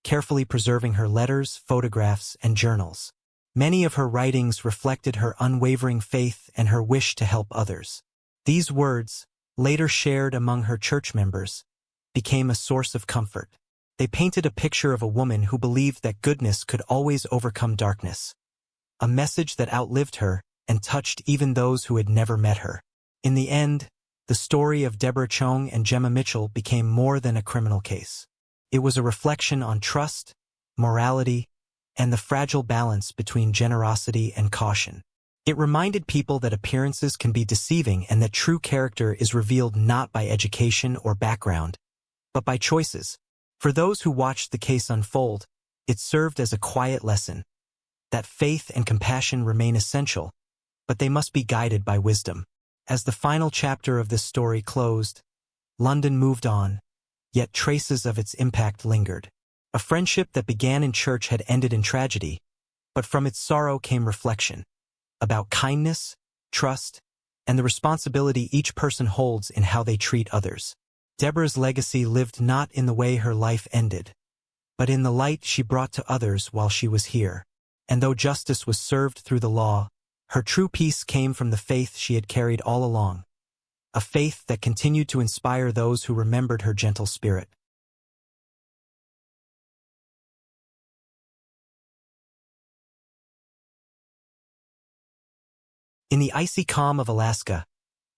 [SPEAKER 1] carefully preserving her letters, photographs, and journals. Many of her writings reflected her unwavering faith and her wish to help others. These words, later shared among her church members, became a source of comfort. They painted a picture of a woman who believed that goodness could always overcome darkness, a message that outlived her and touched even those who had never met her. In the end, the story of Deborah Chong and Gemma Mitchell became more than a criminal case. It was a reflection on trust, morality, and the fragile balance between generosity and caution. It reminded people that appearances can be deceiving and that true character is revealed not by education or background, but by choices. For those who watched the case unfold, it served as a quiet lesson that faith and compassion remain essential, but they must be guided by wisdom. As the final chapter of this story closed, London moved on, yet traces of its impact lingered. A friendship that began in church had ended in tragedy, but from its sorrow came reflection about kindness, trust, and the responsibility each person holds in how they treat others. Deborah's legacy lived not in the way her life ended, but in the light she brought to others while she was here. And though justice was served through the law, her true peace came from the faith she had carried all along, a faith that continued to inspire those who remembered her gentle spirit. In the icy calm of Alaska,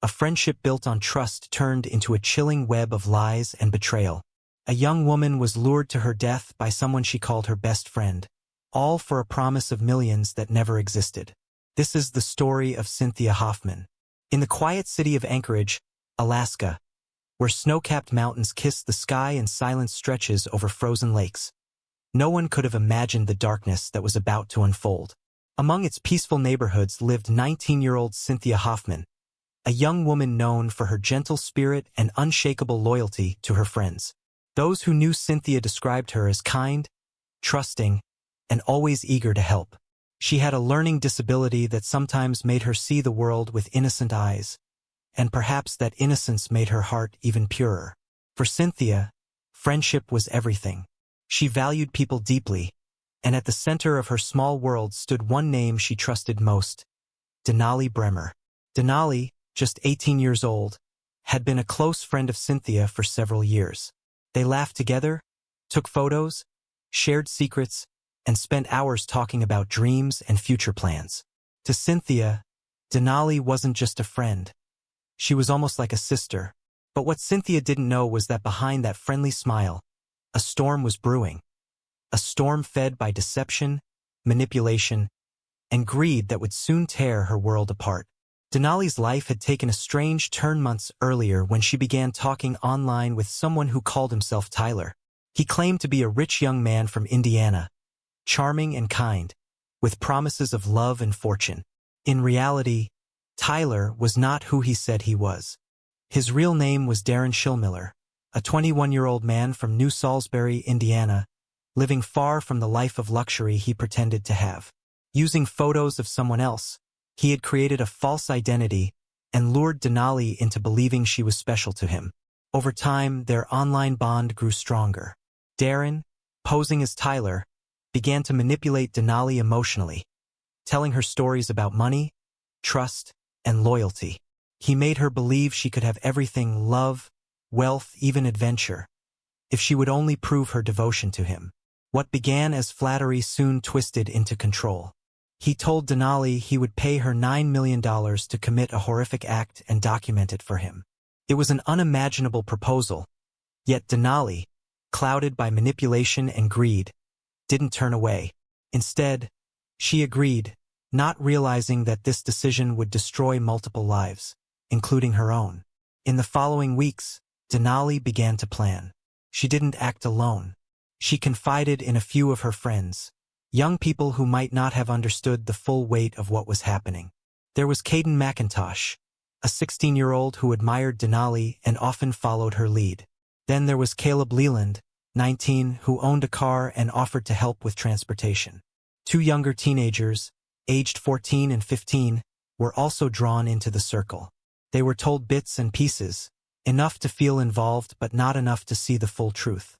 [SPEAKER 1] a friendship built on trust turned into a chilling web of lies and betrayal. A young woman was lured to her death by someone she called her best friend, all for a promise of millions that never existed. This is the story of Cynthia Hoffman, In the quiet city of Anchorage, Alaska, where snow-capped mountains kiss the sky and silence stretches over frozen lakes, no one could have imagined the darkness that was about to unfold. Among its peaceful neighborhoods lived 19-year-old Cynthia Hoffman, a young woman known for her gentle spirit and unshakable loyalty to her friends. Those who knew Cynthia described her as kind, trusting, and always eager to help. She had a learning disability that sometimes made her see the world with innocent eyes, and perhaps that innocence made her heart even purer. For Cynthia, friendship was everything. She valued people deeply, and at the center of her small world stood one name she trusted most: Denali Bremer. Denali, just 18 years old, had been a close friend of Cynthia for several years. They laughed together, took photos, shared secrets, and spent hours talking about dreams and future plans. To Cynthia, Denali wasn't just a friend. She was almost like a sister. But what Cynthia didn't know was that behind that friendly smile, a storm was brewing. A storm fed by deception, manipulation, and greed that would soon tear her world apart. Denali's life had taken a strange turn months earlier when she began talking online with someone who called himself Tyler. He claimed to be a rich young man from Indiana, charming and kind, with promises of love and fortune. In reality, Tyler was not who he said he was. His real name was Darren Schillmiller, a 21-year-old man from New Salisbury, Indiana, living far from the life of luxury he pretended to have. Using photos of someone else, he had created a false identity and lured Denali into believing she was special to him. Over time, their online bond grew stronger. Darren, posing as Tyler, began to manipulate Denali emotionally, telling her stories about money, trust, and loyalty. He made her believe she could have everything: love, wealth, even adventure, if she would only prove her devotion to him. What began as flattery soon twisted into control. He told Denali he would pay her $9 million to commit a horrific act and document it for him. It was an unimaginable proposal, yet Denali, clouded by manipulation and greed, didn't turn away. Instead, she agreed, not realizing that this decision would destroy multiple lives, including her own. In the following weeks, Denali began to plan. She didn't act alone. She confided in a few of her friends, young people who might not have understood the full weight of what was happening. There was Caden McIntosh, a 16-year-old who admired Denali and often followed her lead. Then there was Caleb Leland, 19, who owned a car and offered to help with transportation. Two younger teenagers, aged 14 and 15, were also drawn into the circle. They were told bits and pieces, enough to feel involved but not enough to see the full truth.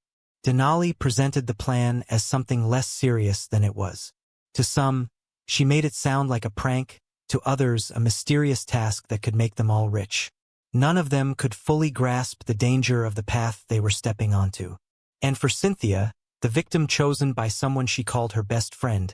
[SPEAKER 1] Denali presented the plan as something less serious than it was. To some, she made it sound like a prank, to others a mysterious task that could make them all rich. None of them could fully grasp the danger of the path they were stepping onto. And for Cynthia, the victim chosen by someone she called her best friend,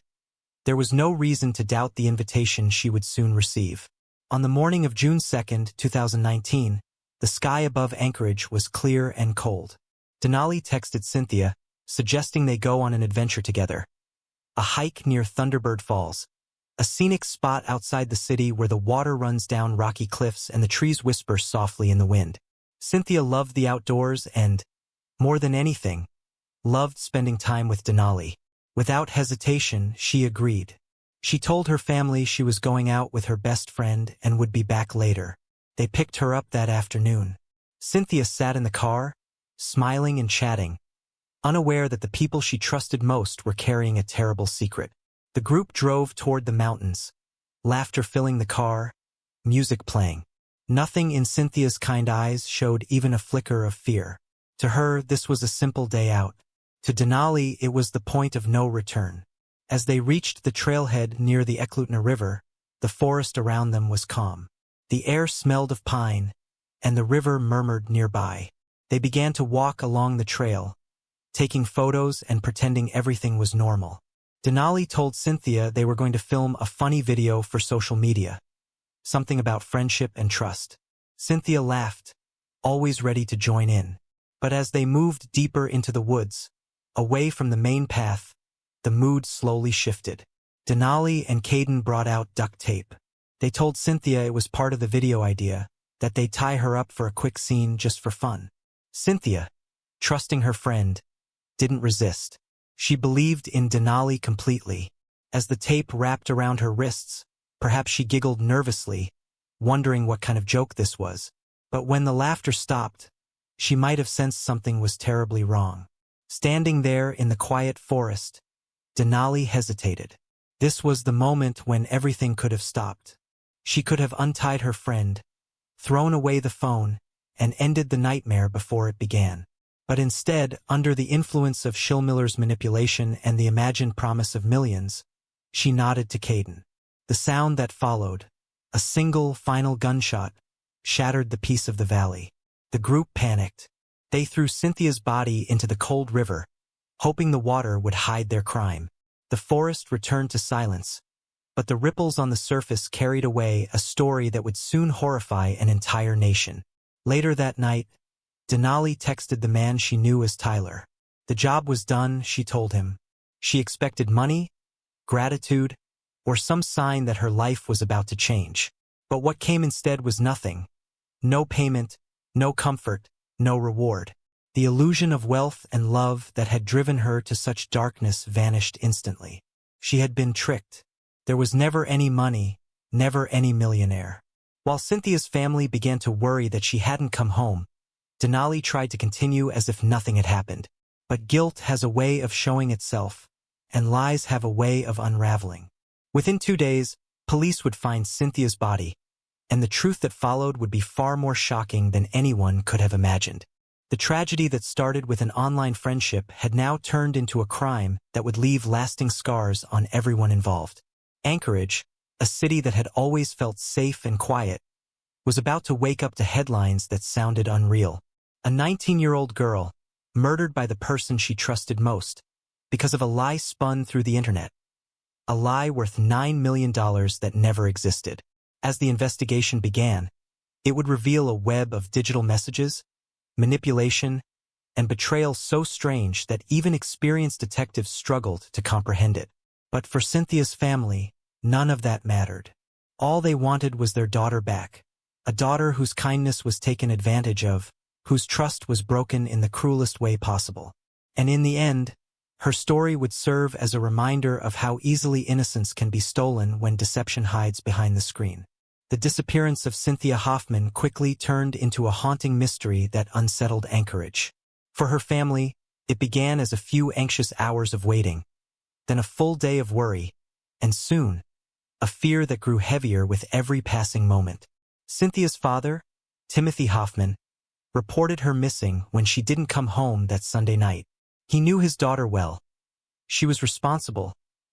[SPEAKER 1] there was no reason to doubt the invitation she would soon receive. On the morning of June 2, 2019, the sky above Anchorage was clear and cold. Denali texted Cynthia, suggesting they go on an adventure together. A hike near Thunderbird Falls, a scenic spot outside the city where the water runs down rocky cliffs and the trees whisper softly in the wind. Cynthia loved the outdoors and, more than anything, loved spending time with Denali. Without hesitation, she agreed. She told her family she was going out with her best friend and would be back later. They picked her up that afternoon. Cynthia sat in the car, smiling and chatting, unaware that the people she trusted most were carrying a terrible secret. The group drove toward the mountains, laughter filling the car, music playing. Nothing in Cynthia's kind eyes showed even a flicker of fear. To her, this was a simple day out. To Denali, it was the point of no return. As they reached the trailhead near the Eklutna River, the forest around them was calm. The air smelled of pine, and the river murmured nearby. They began to walk along the trail, taking photos and pretending everything was normal. Denali told Cynthia they were going to film a funny video for social media, something about friendship and trust. Cynthia laughed, always ready to join in. But as they moved deeper into the woods, away from the main path, the mood slowly shifted. Denali and Caden brought out duct tape. They told Cynthia it was part of the video idea, that they'd tie her up for a quick scene just for fun. Cynthia, trusting her friend, didn't resist. She believed in Denali completely. As the tape wrapped around her wrists, perhaps she giggled nervously, wondering what kind of joke this was. But when the laughter stopped, she might have sensed something was terribly wrong. Standing there in the quiet forest, Denali hesitated. This was the moment when everything could have stopped. She could have untied her friend, thrown away the phone, and ended the nightmare before it began. But instead, under the influence of Schillmiller's manipulation and the imagined promise of millions, she nodded to Caden. The sound that followed, a single final gunshot, shattered the peace of the valley. The group panicked. They threw Cynthia's body into the cold river, hoping the water would hide their crime. The forest returned to silence, but the ripples on the surface carried away a story that would soon horrify an entire nation. Later that night, Denali texted the man she knew as Tyler. The job was done, she told him. She expected money, gratitude, or some sign that her life was about to change. But what came instead was nothing. No payment, no comfort, no reward. The illusion of wealth and love that had driven her to such darkness vanished instantly. She had been tricked. There was never any money, never any millionaire. While Cynthia's family began to worry that she hadn't come home, Denali tried to continue as if nothing had happened. But guilt has a way of showing itself, and lies have a way of unraveling. Within 2 days, police would find Cynthia's body, and the truth that followed would be far more shocking than anyone could have imagined. The tragedy that started with an online friendship had now turned into a crime that would leave lasting scars on everyone involved. Anchorage, a city that had always felt safe and quiet, was about to wake up to headlines that sounded unreal. A 19-year-old girl, murdered by the person she trusted most, because of a lie spun through the internet. A lie worth $9 million that never existed. As the investigation began, it would reveal a web of digital messages, manipulation, and betrayal so strange that even experienced detectives struggled to comprehend it. But for Cynthia's family, none of that mattered. All they wanted was their daughter back, a daughter whose kindness was taken advantage of, whose trust was broken in the cruelest way possible. And in the end, her story would serve as a reminder of how easily innocence can be stolen when deception hides behind the screen. The disappearance of Cynthia Hoffman quickly turned into a haunting mystery that unsettled Anchorage. For her family, it began as a few anxious hours of waiting, then a full day of worry, and soon, a fear that grew heavier with every passing moment. Cynthia's father, Timothy Hoffman, reported her missing when she didn't come home that Sunday night. He knew his daughter well. She was responsible,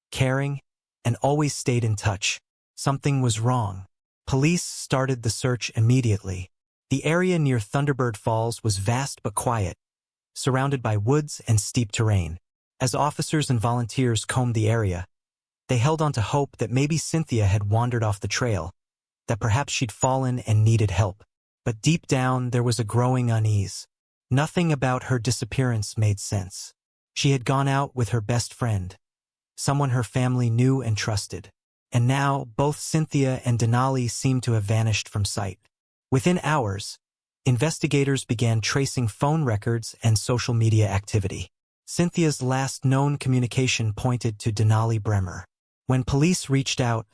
[SPEAKER 1] caring, and always stayed in touch. Something was wrong. Police started the search immediately. The area near Thunderbird Falls was vast but quiet, surrounded by woods and steep terrain. As officers and volunteers combed the area, they held on to hope that maybe Cynthia had wandered off the trail, that perhaps she'd fallen and needed help. But deep down there was a growing unease. Nothing about her disappearance made sense. She had gone out with her best friend, someone her family knew and trusted. And now, both Cynthia and Denali seemed to have vanished from sight. Within hours, investigators began tracing phone records and social media activity. Cynthia's last known communication pointed to Denali Bremer. When police reached out,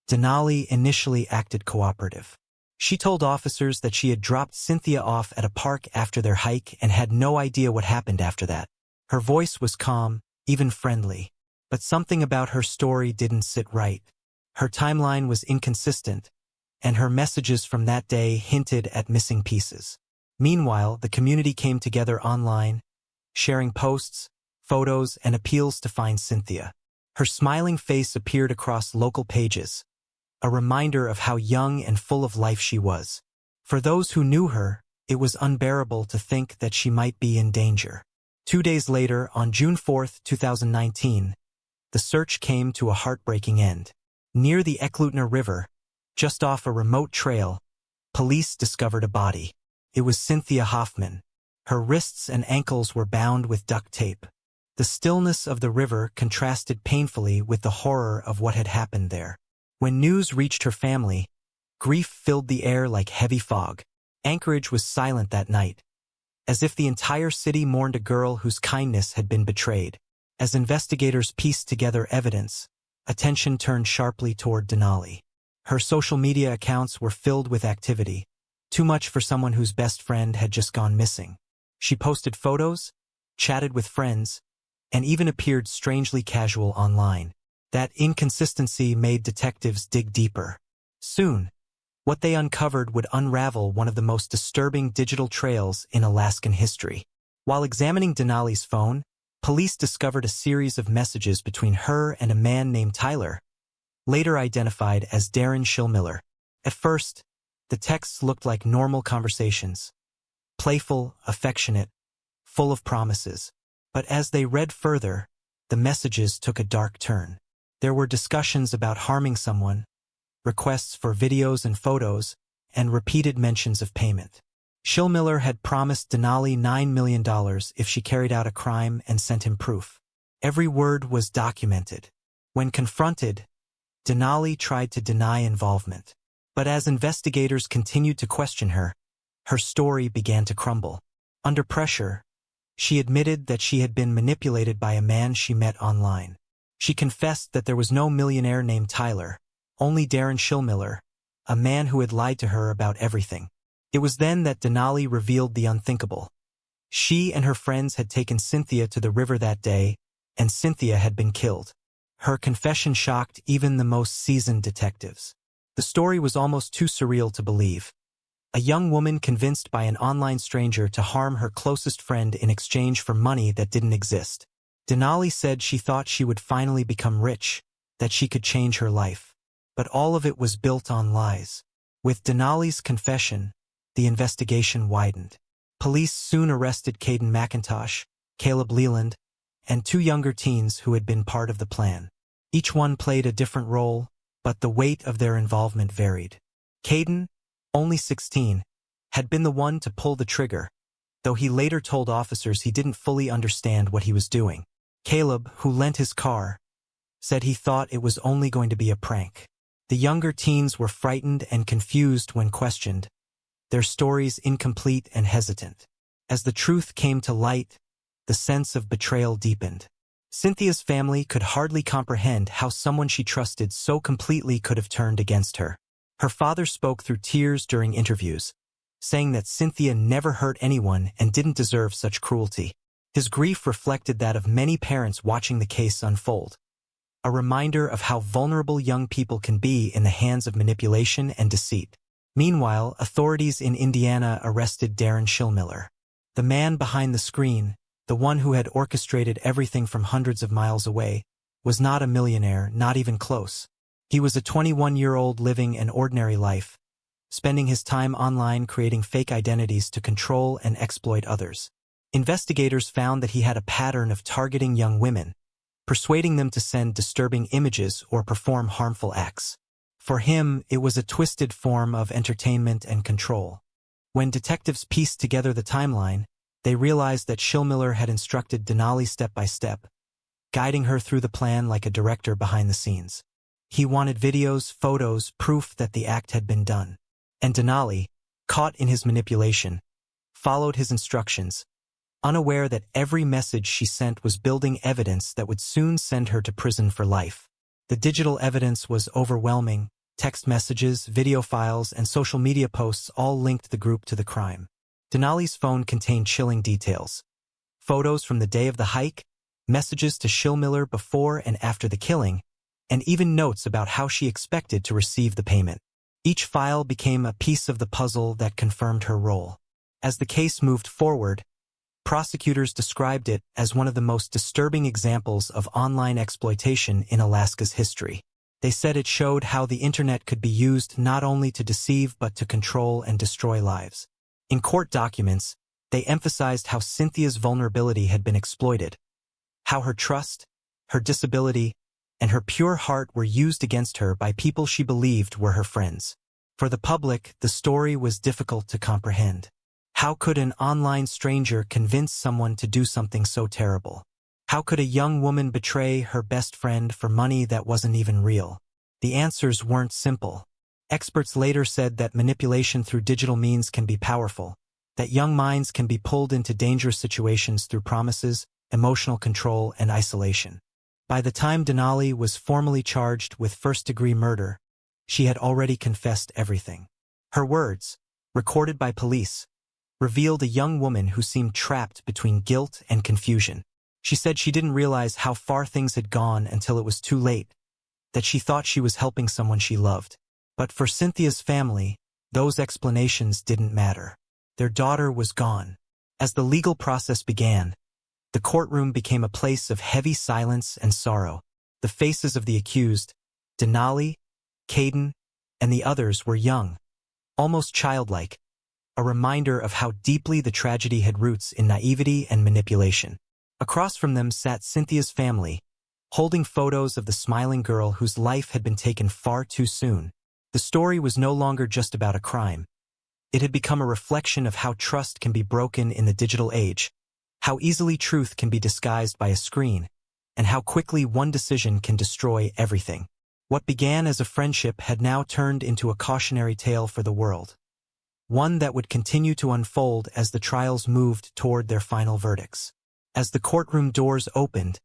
[SPEAKER 1] Denali initially acted cooperative. She told officers that she had dropped Cynthia off at a park after their hike and had no idea what happened after that. Her voice was calm, even friendly. But something about her story didn't sit right. Her timeline was inconsistent, and her messages from that day hinted at missing pieces. Meanwhile, the community came together online, sharing posts, photos, and appeals to find Cynthia. Her smiling face appeared across local pages, a reminder of how young and full of life she was. For those who knew her, it was unbearable to think that she might be in danger. 2 days later, on June 4, 2019, the search came to a heartbreaking end. Near the Eklutner River, just off a remote trail, police discovered a body. It was Cynthia Hoffman. Her wrists and ankles were bound with duct tape. The stillness of the river contrasted painfully with the horror of what had happened there. When news reached her family, grief filled the air like heavy fog. Anchorage was silent that night, as if the entire city mourned a girl whose kindness had been betrayed. As investigators pieced together evidence, attention turned sharply toward Denali. Her social media accounts were filled with activity, too much for someone whose best friend had just gone missing. She posted photos, chatted with friends, and even appeared strangely casual online. That inconsistency made detectives dig deeper. Soon, what they uncovered would unravel one of the most disturbing digital trails in Alaskan history. While examining Denali's phone, police discovered a series of messages between her and a man named Tyler, later identified as Darren Schillmiller. At first, the texts looked like normal conversations, playful, affectionate, full of promises. But as they read further, the messages took a dark turn. There were discussions about harming someone, requests for videos and photos, and repeated mentions of payment. Schillmiller had promised Denali $9 million if she carried out a crime and sent him proof. Every word was documented. When confronted, Denali tried to deny involvement. But as investigators continued to question her, her story began to crumble. Under pressure, she admitted that she had been manipulated by a man she met online. She confessed that there was no millionaire named Tyler, only Darren Schillmiller, a man who had lied to her about everything. It was then that Denali revealed the unthinkable. She and her friends had taken Cynthia to the river that day, and Cynthia had been killed. Her confession shocked even the most seasoned detectives. The story was almost too surreal to believe. A young woman convinced by an online stranger to harm her closest friend in exchange for money that didn't exist. Denali said she thought she would finally become rich, that she could change her life. But all of it was built on lies. With Denali's confession, the investigation widened. Police soon arrested Caden McIntosh, Caleb Leland, and two younger teens who had been part of the plan. Each one played a different role, but the weight of their involvement varied. Caden, only 16, had been the one to pull the trigger, though he later told officers he didn't fully understand what he was doing. Caleb, who lent his car, said he thought it was only going to be a prank. The younger teens were frightened and confused when questioned, their stories incomplete and hesitant. As the truth came to light, the sense of betrayal deepened. Cynthia's family could hardly comprehend how someone she trusted so completely could have turned against her. Her father spoke through tears during interviews, saying that Cynthia never hurt anyone and didn't deserve such cruelty. His grief reflected that of many parents watching the case unfold, a reminder of how vulnerable young people can be in the hands of manipulation and deceit. Meanwhile, authorities in Indiana arrested Darren Schillmiller. The man behind the screen, the one who had orchestrated everything from hundreds of miles away, was not a millionaire, not even close. He was a 21-year-old living an ordinary life, spending his time online creating fake identities to control and exploit others. Investigators found that he had a pattern of targeting young women, persuading them to send disturbing images or perform harmful acts. For him, it was a twisted form of entertainment and control. When detectives pieced together the timeline, they realized that Schillmiller had instructed Denali step by step, guiding her through the plan like a director behind the scenes. He wanted videos, photos, proof that the act had been done. And Denali, caught in his manipulation, followed his instructions, unaware that every message she sent was building evidence that would soon send her to prison for life. The digital evidence was overwhelming. Text messages, video files, and social media posts all linked the group to the crime. Denali's phone contained chilling details. Photos from the day of the hike, messages to Schillmiller before and after the killing, and even notes about how she expected to receive the payment. Each file became a piece of the puzzle that confirmed her role. As the case moved forward, prosecutors described it as one of the most disturbing examples of online exploitation in Alaska's history. They said it showed how the internet could be used not only to deceive but to control and destroy lives. In court documents, they emphasized how Cynthia's vulnerability had been exploited, how her trust, her disability, and her pure heart were used against her by people she believed were her friends. For the public, the story was difficult to comprehend. How could an online stranger convince someone to do something so terrible? How could a young woman betray her best friend for money that wasn't even real? The answers weren't simple. Experts later said that manipulation through digital means can be powerful, that young minds can be pulled into dangerous situations through promises, emotional control, and isolation. By the time Denali was formally charged with first-degree murder, she had already confessed everything. Her words, recorded by police, revealed a young woman who seemed trapped between guilt and confusion. She said she didn't realize how far things had gone until it was too late, that she thought she was helping someone she loved. But for Cynthia's family, those explanations didn't matter. Their daughter was gone. As the legal process began, the courtroom became a place of heavy silence and sorrow. The faces of the accused, Denali, Caden, and the others were young, almost childlike, a reminder of how deeply the tragedy had roots in naivety and manipulation. Across from them sat Cynthia's family, holding photos of the smiling girl whose life had been taken far too soon. The story was no longer just about a crime. It had become a reflection of how trust can be broken in the digital age, how easily truth can be disguised by a screen, and how quickly one decision can destroy everything. What began as a friendship had now turned into a cautionary tale for the world, one that would continue to unfold as the trials moved toward their final verdicts. As the courtroom doors opened,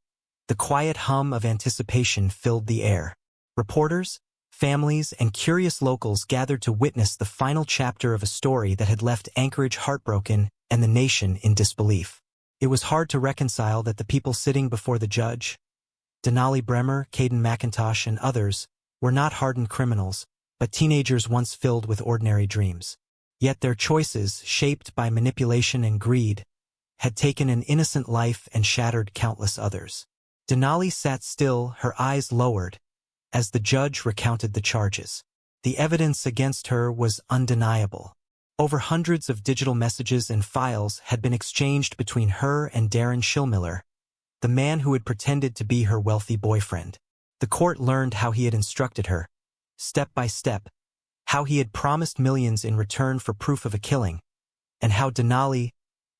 [SPEAKER 1] the quiet hum of anticipation filled the air. Reporters, families, and curious locals gathered to witness the final chapter of a story that had left Anchorage heartbroken and the nation in disbelief. It was hard to reconcile that the people sitting before the judge, Denali Bremer, Caden McIntosh, and others, were not hardened criminals, but teenagers once filled with ordinary dreams. Yet their choices, shaped by manipulation and greed, had taken an innocent life and shattered countless others. Denali sat still, her eyes lowered, as the judge recounted the charges. The evidence against her was undeniable. Over hundreds of digital messages and files had been exchanged between her and Darren Schillmiller, the man who had pretended to be her wealthy boyfriend. The court learned how he had instructed her, step by step, how he had promised millions in return for proof of a killing, and how Denali,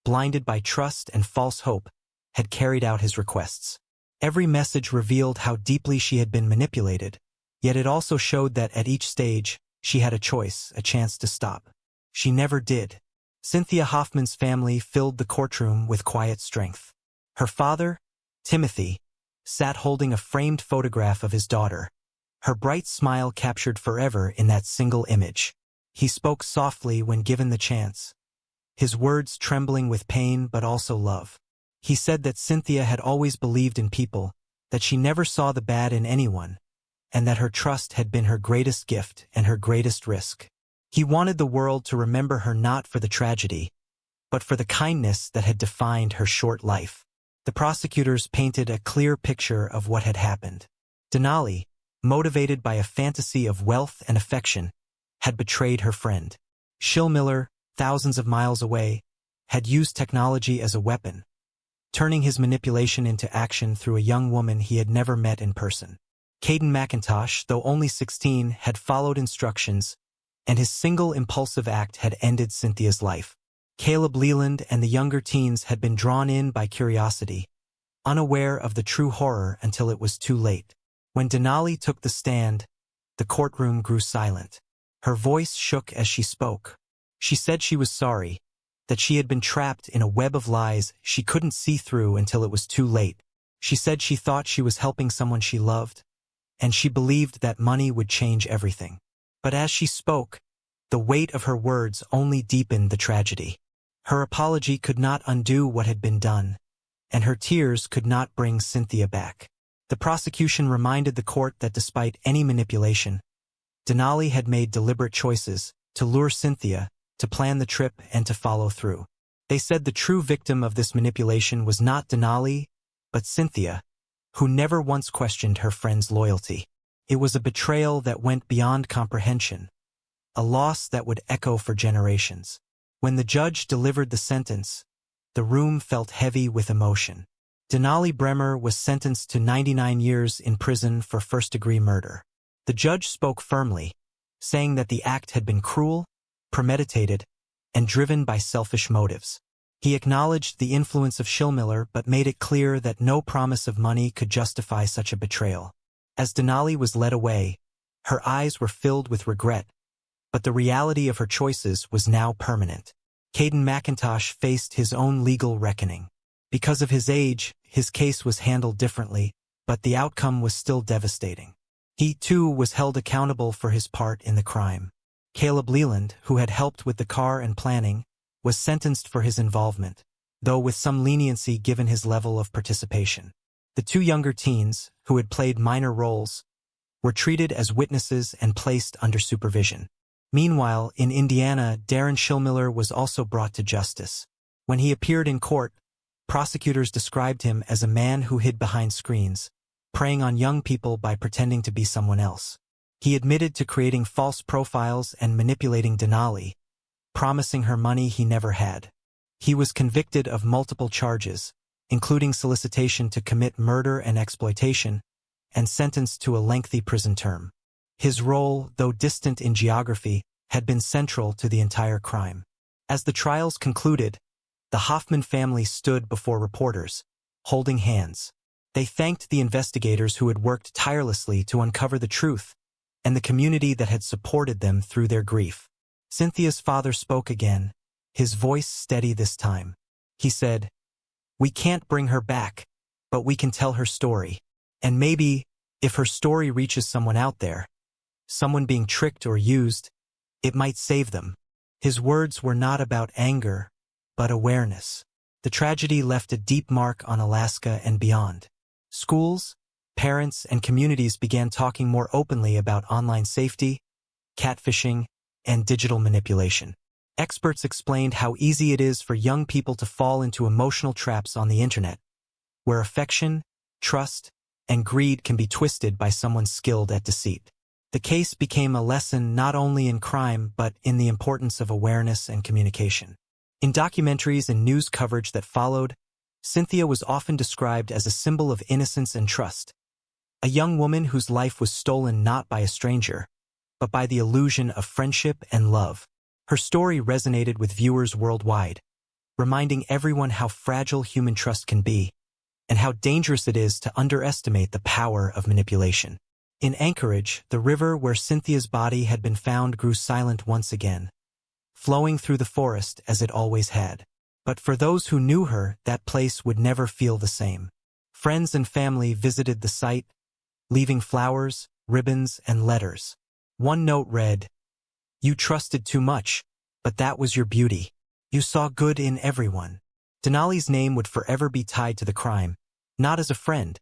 [SPEAKER 1] blinded by trust and false hope, had carried out his requests. Every message revealed how deeply she had been manipulated, yet it also showed that at each stage, she had a choice, a chance to stop. She never did. Cynthia Hoffman's family filled the courtroom with quiet strength. Her father, Timothy, sat holding a framed photograph of his daughter, her bright smile captured forever in that single image. He spoke softly when given the chance, his words trembling with pain but also love. He said that Cynthia had always believed in people, that she never saw the bad in anyone, and that her trust had been her greatest gift and her greatest risk. He wanted the world to remember her not for the tragedy, but for the kindness that had defined her short life. The prosecutors painted a clear picture of what had happened. Denali, motivated by a fantasy of wealth and affection, had betrayed her friend. Schillmiller, thousands of miles away, had used technology as a weapon, turning his manipulation into action through a young woman he had never met in person. Caden McIntosh, though only 16, had followed instructions, and his single impulsive act had ended Cynthia's life. Caleb Leland and the younger teens had been drawn in by curiosity, unaware of the true horror until it was too late. When Denali took the stand, the courtroom grew silent. Her voice shook as she spoke. She said she was sorry, that she had been trapped in a web of lies she couldn't see through until it was too late. She said she thought she was helping someone she loved, and she believed that money would change everything. But as she spoke, the weight of her words only deepened the tragedy. Her apology could not undo what had been done, and her tears could not bring Cynthia back. The prosecution reminded the court that despite any manipulation, Denali had made deliberate choices to lure Cynthia, to plan the trip, and to follow through. They said the true victim of this manipulation was not Denali, but Cynthia, who never once questioned her friend's loyalty. It was a betrayal that went beyond comprehension, a loss that would echo for generations. When the judge delivered the sentence, the room felt heavy with emotion. Denali Bremer was sentenced to 99 years in prison for first-degree murder. The judge spoke firmly, saying that the act had been cruel, premeditated, and driven by selfish motives. He acknowledged the influence of Schillmiller but made it clear that no promise of money could justify such a betrayal. As Denali was led away, Her eyes were filled with regret, but the reality of her choices was now permanent. Caden McIntosh faced his own legal reckoning. Because of his age, his case was handled differently, but the outcome was still devastating. He, too, was held accountable for his part in the crime. Caleb Leland, who had helped with the car and planning, was sentenced for his involvement, though with some leniency given his level of participation. The two younger teens, who had played minor roles, were treated as witnesses and placed under supervision. Meanwhile, in Indiana, Darren Schillmiller was also brought to justice. When he appeared in court, prosecutors described him as a man who hid behind screens, preying on young people by pretending to be someone else. He admitted to creating false profiles and manipulating Denali, promising her money he never had. He was convicted of multiple charges, including solicitation to commit murder and exploitation, and sentenced to a lengthy prison term. His role, though distant in geography, had been central to the entire crime. As the trials concluded, the Hoffman family stood before reporters, holding hands. They thanked the investigators who had worked tirelessly to uncover the truth, and the community that had supported them through their grief. Cynthia's father spoke again, his voice steady this time. He said, "We can't bring her back, but we can tell her story. And maybe, if her story reaches someone out there, someone being tricked or used, it might save them." His words were not about anger, but awareness. The tragedy left a deep mark on Alaska and beyond. Schools, parents, and communities began talking more openly about online safety, catfishing, and digital manipulation. Experts explained how easy it is for young people to fall into emotional traps on the internet, where affection, trust, and greed can be twisted by someone skilled at deceit. The case became a lesson not only in crime but in the importance of awareness and communication. In documentaries and news coverage that followed, Cynthia was often described as a symbol of innocence and trust, a young woman whose life was stolen not by a stranger, but by the illusion of friendship and love. Her story resonated with viewers worldwide, reminding everyone how fragile human trust can be, and how dangerous it is to underestimate the power of manipulation. In Anchorage, the river where Cynthia's body had been found grew silent once again, flowing through the forest as it always had. But for those who knew her, that place would never feel the same. Friends and family visited the site, leaving flowers, ribbons, and letters. One note read, "You trusted too much, but that was your beauty. You saw good in everyone." Denali's name would forever be tied to the crime, not as a friend,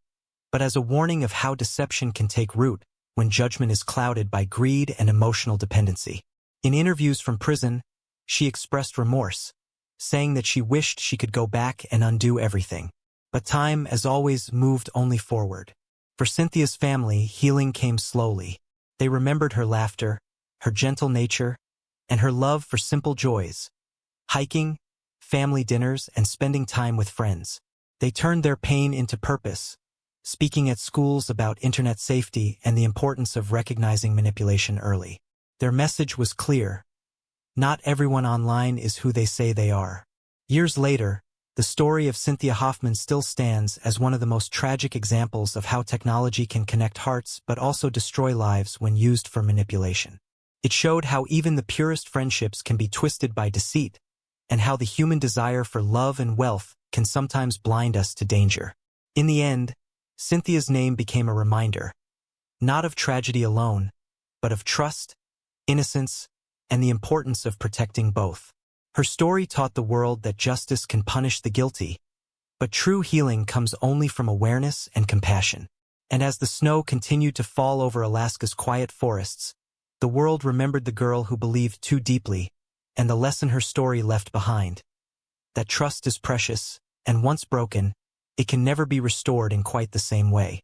[SPEAKER 1] but as a warning of how deception can take root when judgment is clouded by greed and emotional dependency. In interviews from prison, she expressed remorse, saying that she wished she could go back and undo everything. But time, as always, moved only forward. For Cynthia's family, healing came slowly. They remembered her laughter, her gentle nature, and her love for simple joys: hiking, family dinners, and spending time with friends. They turned their pain into purpose, speaking at schools about internet safety and the importance of recognizing manipulation early. Their message was clear: not everyone online is who they say they are. Years later, the story of Cynthia Hoffman still stands as one of the most tragic examples of how technology can connect hearts but also destroy lives when used for manipulation. It showed how even the purest friendships can be twisted by deceit, and how the human desire for love and wealth can sometimes blind us to danger. In the end, Cynthia's name became a reminder, not of tragedy alone, but of trust, innocence, and the importance of protecting both. Her story taught the world that justice can punish the guilty, but true healing comes only from awareness and compassion. And as the snow continued to fall over Alaska's quiet forests, the world remembered the girl who believed too deeply, and the lesson her story left behind: that trust is precious, and once broken, it can never be restored in quite the same way.